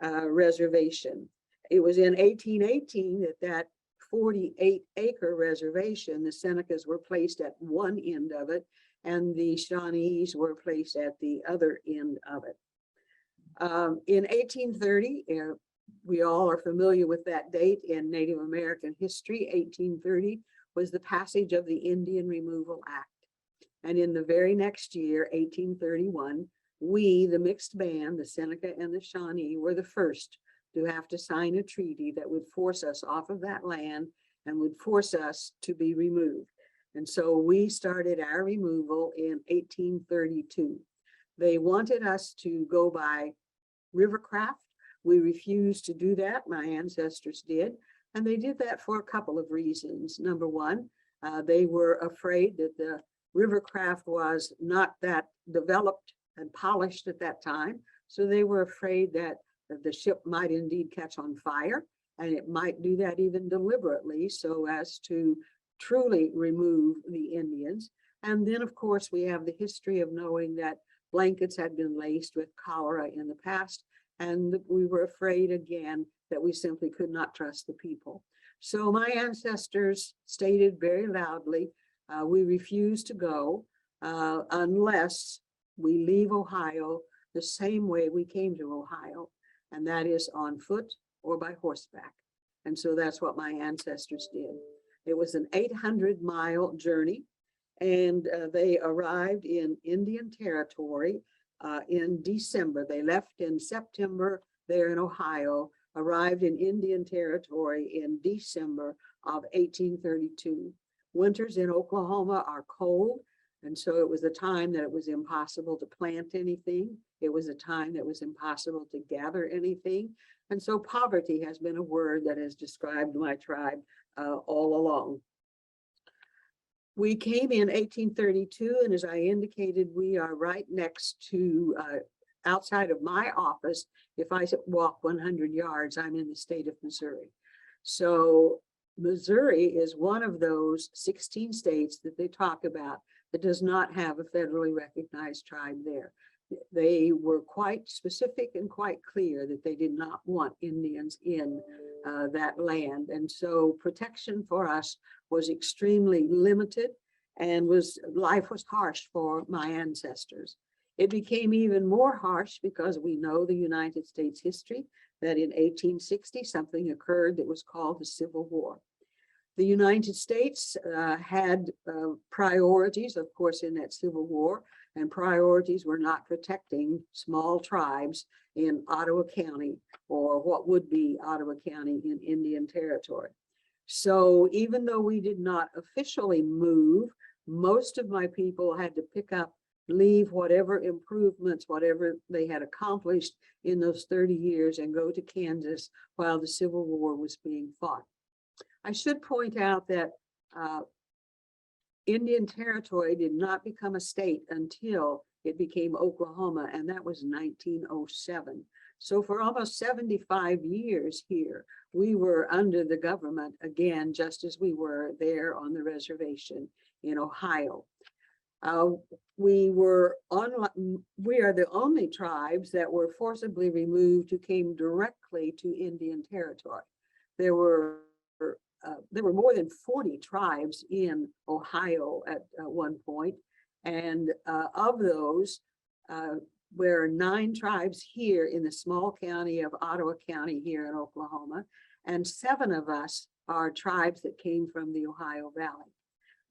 Speaker 4: reservation. It was in 1818 that 48-acre reservation, the Senecas were placed at one end of it, and the Shawnees were placed at the other end of it. In 1830, we all are familiar with that date in Native American history. 1830 was the passage of the Indian Removal Act. And in the very next year, 1831, we, the mixed band, the Seneca and the Shawnee, were the first to have to sign a treaty that would force us off of that land and would force us to be removed. And so we started our removal in 1832. They wanted us to go by rivercraft. We refused to do that. My ancestors did. And they did that for a couple of reasons. Number one, they were afraid that the rivercraft was not that developed and polished at that time. So they were afraid that the ship might indeed catch on fire, and it might do that even deliberately so as to truly remove the Indians. And then, of course, we have the history of knowing that blankets had been laced with cholera in the past, and we were afraid again that we simply could not trust the people. So my ancestors stated very loudly, we refuse to go unless we leave Ohio the same way we came to Ohio, and that is on foot or by horseback. And so that's what my ancestors did. It was an 800-mile journey, and they arrived in Indian Territory in December. They left in September there in Ohio, arrived in Indian Territory in December of 1832. Winters in Oklahoma are cold, and so it was a time that it was impossible to plant anything. It was a time that was impossible to gather anything. And so poverty has been a word that has described my tribe all along. We came in 1832, and as I indicated, we are right next to, outside of my office. If I walk 100 yards, I'm in the state of Missouri. So Missouri is one of those 16 states that they talk about that does not have a federally recognized tribe there. They were quite specific and quite clear that they did not want Indians in that land. And so protection for us was extremely limited, and life was harsh for my ancestors. It became even more harsh because we know the United States history, that in 1860 something occurred that was called the Civil War. The United States had priorities, of course, in that Civil War, and priorities were not protecting small tribes in Ottawa County, or what would be Ottawa County in Indian Territory. So even though we did not officially move, most of my people had to pick up, leave whatever improvements, whatever they had accomplished in those 30 years and go to Kansas while the Civil War was being fought. I should point out that Indian Territory did not become a state until it became Oklahoma, and that was 1907. So for almost 75 years here, we were under the government again, just as we were there on the reservation in Ohio. We are the only tribes that were forcibly removed who came directly to Indian Territory. There were more than 40 tribes in Ohio at one point, and of those, there are 9 tribes here in the small county of Ottawa County here in Oklahoma, and 7 of us are tribes that came from the Ohio Valley.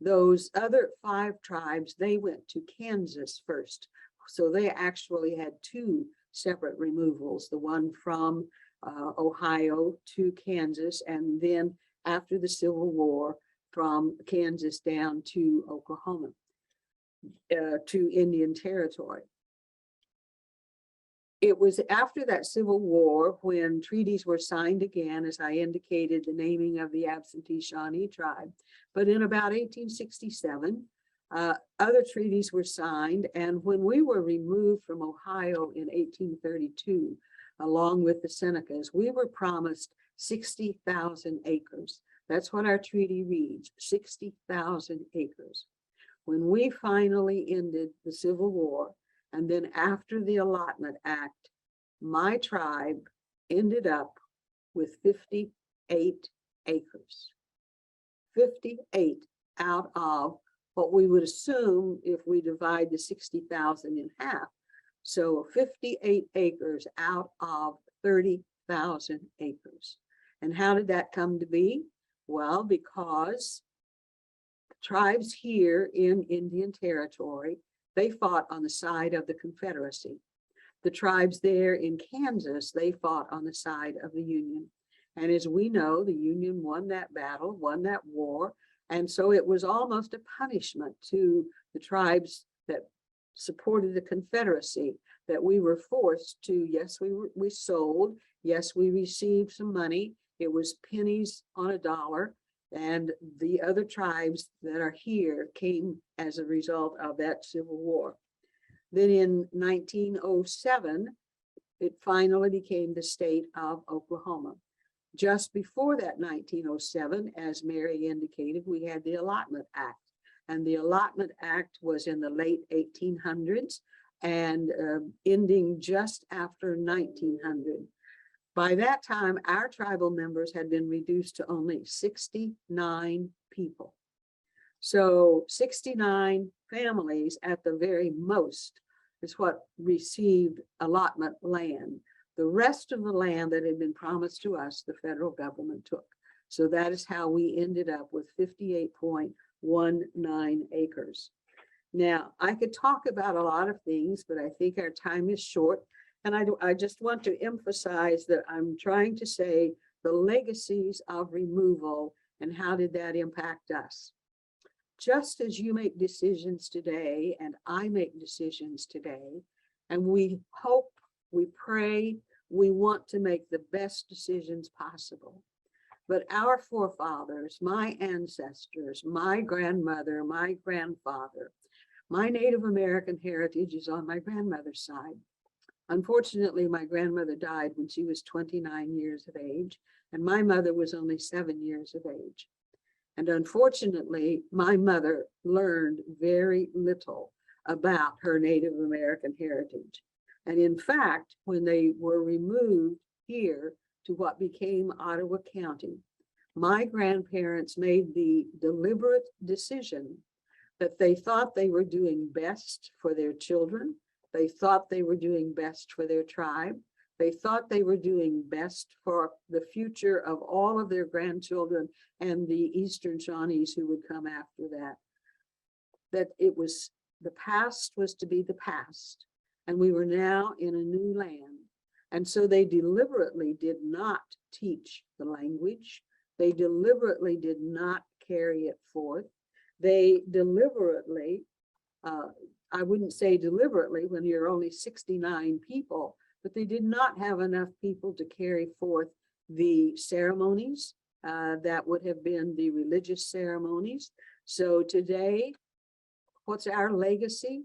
Speaker 4: Those other 5 tribes, they went to Kansas first, so they actually had 2 separate removals, the one from Ohio to Kansas, and then after the Civil War from Kansas down to Oklahoma, to Indian Territory. It was after that Civil War when treaties were signed again, as I indicated, the naming of the absentee Shawnee tribe. But in about 1867, other treaties were signed. And when we were removed from Ohio in 1832, along with the Senecas, we were promised 60,000 acres. That's what our treaty reads, 60,000 acres. When we finally ended the Civil War, and then after the Allotment Act, my tribe ended up with 58 acres. 58 out of what we would assume if we divide the 60,000 in half. So 58 acres out of 30,000 acres. And how did that come to be? Well, because tribes here in Indian Territory, they fought on the side of the Confederacy. The tribes there in Kansas, they fought on the side of the Union. And as we know, the Union won that battle, won that war. And so it was almost a punishment to the tribes that supported the Confederacy, that we were forced to, yes, we sold, yes, we received some money. It was pennies on a dollar. And the other tribes that are here came as a result of that Civil War. Then in 1907, it finally became the state of Oklahoma. Just before that 1907, as Mary indicated, we had the Allotment Act. And the Allotment Act was in the late 1800s and ending just after 1900. By that time, our tribal members had been reduced to only 69 people. So 69 families at the very most is what received allotment land. The rest of the land that had been promised to us, the federal government took. So that is how we ended up with 58.19 acres. Now, I could talk about a lot of things, but I think our time is short. And I just want to emphasize that I'm trying to say the legacies of removal and how did that impact us. Just as you make decisions today and I make decisions today, and we hope, we pray, we want to make the best decisions possible. But our forefathers, my ancestors, my grandmother, my grandfather, my Native American heritage is on my grandmother's side. Unfortunately, my grandmother died when she was 29 years of age, and my mother was only 7 years of age. And unfortunately, my mother learned very little about her Native American heritage. And in fact, when they were removed here to what became Ottawa County, my grandparents made the deliberate decision that they thought they were doing best for their children. They thought they were doing best for their tribe. They thought they were doing best for the future of all of their grandchildren and the Eastern Shawnees who would come after that. That it was, the past was to be the past, and we were now in a new land. And so they deliberately did not teach the language. They deliberately did not carry it forth. They deliberately, I wouldn't say deliberately when you're only 69 people, but they did not have enough people to carry forth the ceremonies that would have been the religious ceremonies. So today, what's our legacy?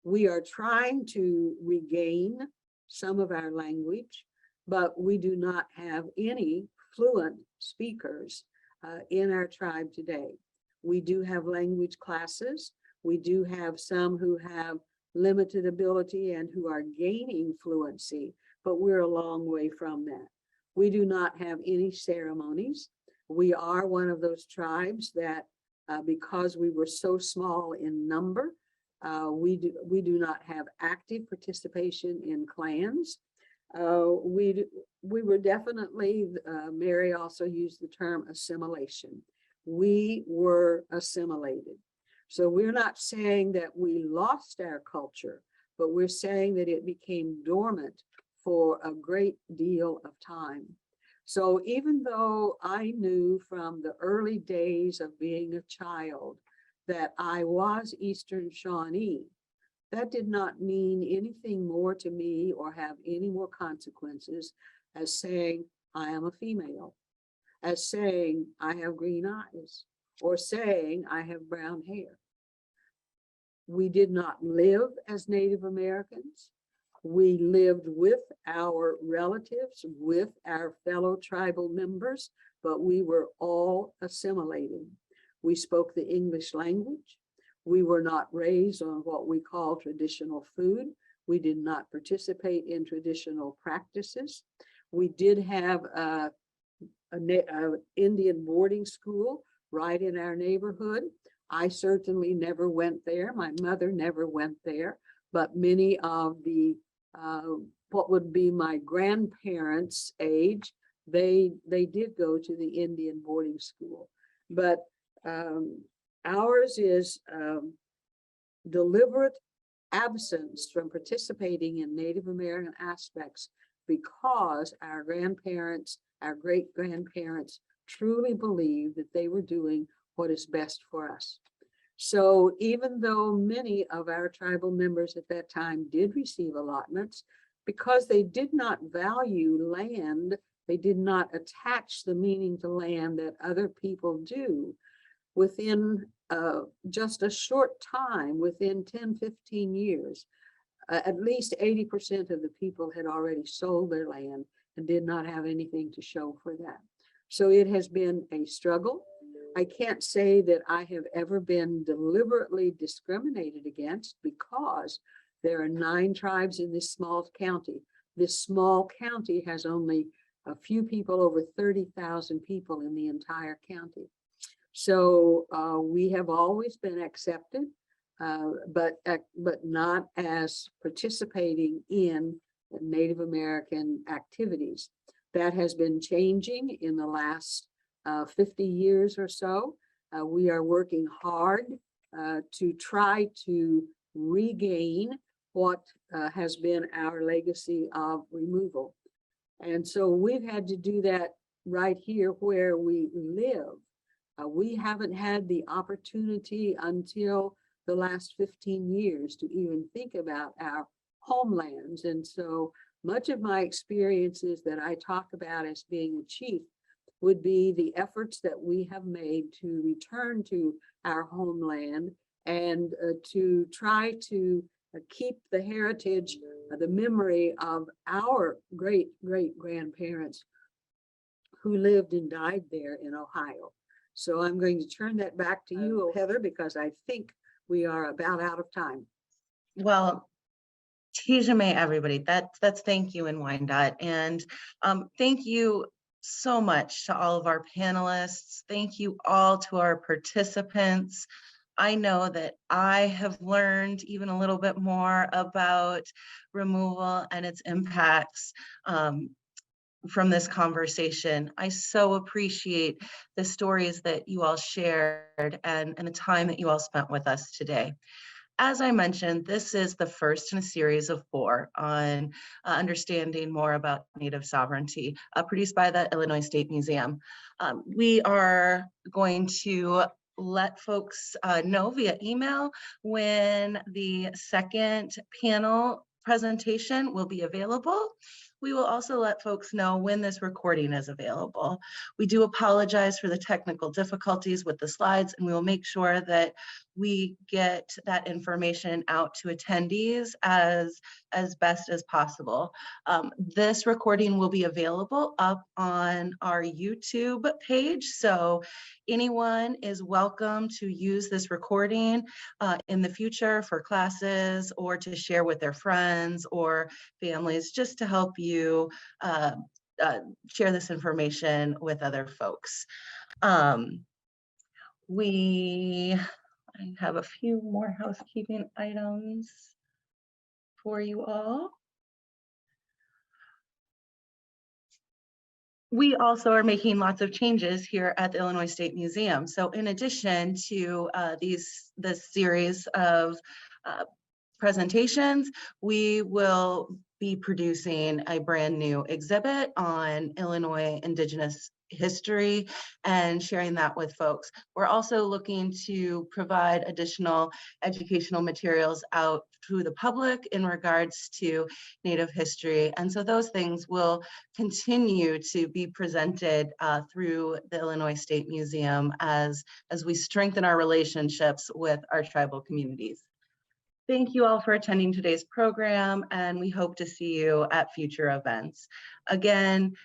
Speaker 4: We are trying to regain some of our language, but we do not have any fluent speakers in our tribe today. We do have language classes. We do have some who have limited ability and who are gaining fluency, but we're a long way from that. We do not have any ceremonies. We are one of those tribes that because we were so small in number, we do not have active participation in clans. We were definitely, Mary also used the term assimilation. We were assimilated. So we're not saying that we lost our culture, but we're saying that it became dormant for a great deal of time. So even though I knew from the early days of being a child that I was Eastern Shawnee, that did not mean anything more to me or have any more consequences as saying I am a female, as saying I have green eyes, or saying I have brown hair. We did not live as Native Americans. We lived with our relatives, with our fellow tribal members, but we were all assimilated. We spoke the English language. We were not raised on what we call traditional food. We did not participate in traditional practices. We did have an Indian boarding school right in our neighborhood. I certainly never went there. My mother never went there, but many of the, what would be my grandparents' age, they did go to the Indian boarding school. But ours is deliberate absence from participating in Native American aspects because our grandparents, our great grandparents truly believed that they were doing what is best for us. So even though many of our tribal members at that time did receive allotments, because they did not value land, they did not attach the meaning to land that other people do, within just a short time, within 10, 15 years, at least 80% of the people had already sold their land and did not have anything to show for that. So it has been a struggle. I can't say that I have ever been deliberately discriminated against because there are 9 tribes in this small county. This small county has only a few people, over 30,000 people in the entire county. So we have always been accepted, but not as participating in Native American activities. That has been changing in the last 50 years or so. We are working hard to try to regain what has been our legacy of removal. And so we've had to do that right here where we live. We haven't had the opportunity until the last 15 years to even think about our homelands. And so much of my experiences that I talk about as being a chief would be the efforts that we have made to return to our homeland and to try to keep the heritage, the memory of our great grandparents who lived and died there in Ohio. So I'm going to turn that back to you, Heather, because I think we are about out of time.
Speaker 1: Well, Tijame, everybody, that's thank you in Wyandotte. And thank you so much to all of our panelists. Thank you all to our participants. I know that I have learned even a little bit more about removal and its impacts from this conversation. I so appreciate the stories that you all shared and the time that you all spent with us today. As I mentioned, this is the first in a series of 4 on understanding more about Native sovereignty, produced by the Illinois State Museum. We are going to let folks know via email when the second panel presentation will be available. We will also let folks know when this recording is available. We do apologize for the technical difficulties with the slides, and we will make sure that we get that information out to attendees as best as possible. This recording will be available up on our YouTube page, so anyone is welcome to use this recording in the future for classes or to share with their friends or families, just to help you share this information with other folks. I have a few more housekeeping items for you all. We also are making lots of changes here at the Illinois State Museum. So in addition to this series of presentations, we will be producing a brand new exhibit on Illinois Indigenous history and sharing that with folks. We're also looking to provide additional educational materials out to the public in regards to Native history. And so those things will continue to be presented through the Illinois State Museum as we strengthen our relationships with our tribal communities. Thank you all for attending today's program, and we hope to see you at future events. Again,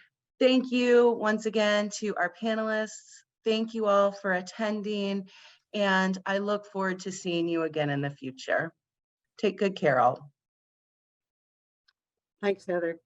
Speaker 1: thank you once again to our panelists. Thank you all for attending, and I look forward to seeing you again in the future. Take good care, all.
Speaker 4: Thanks, Heather.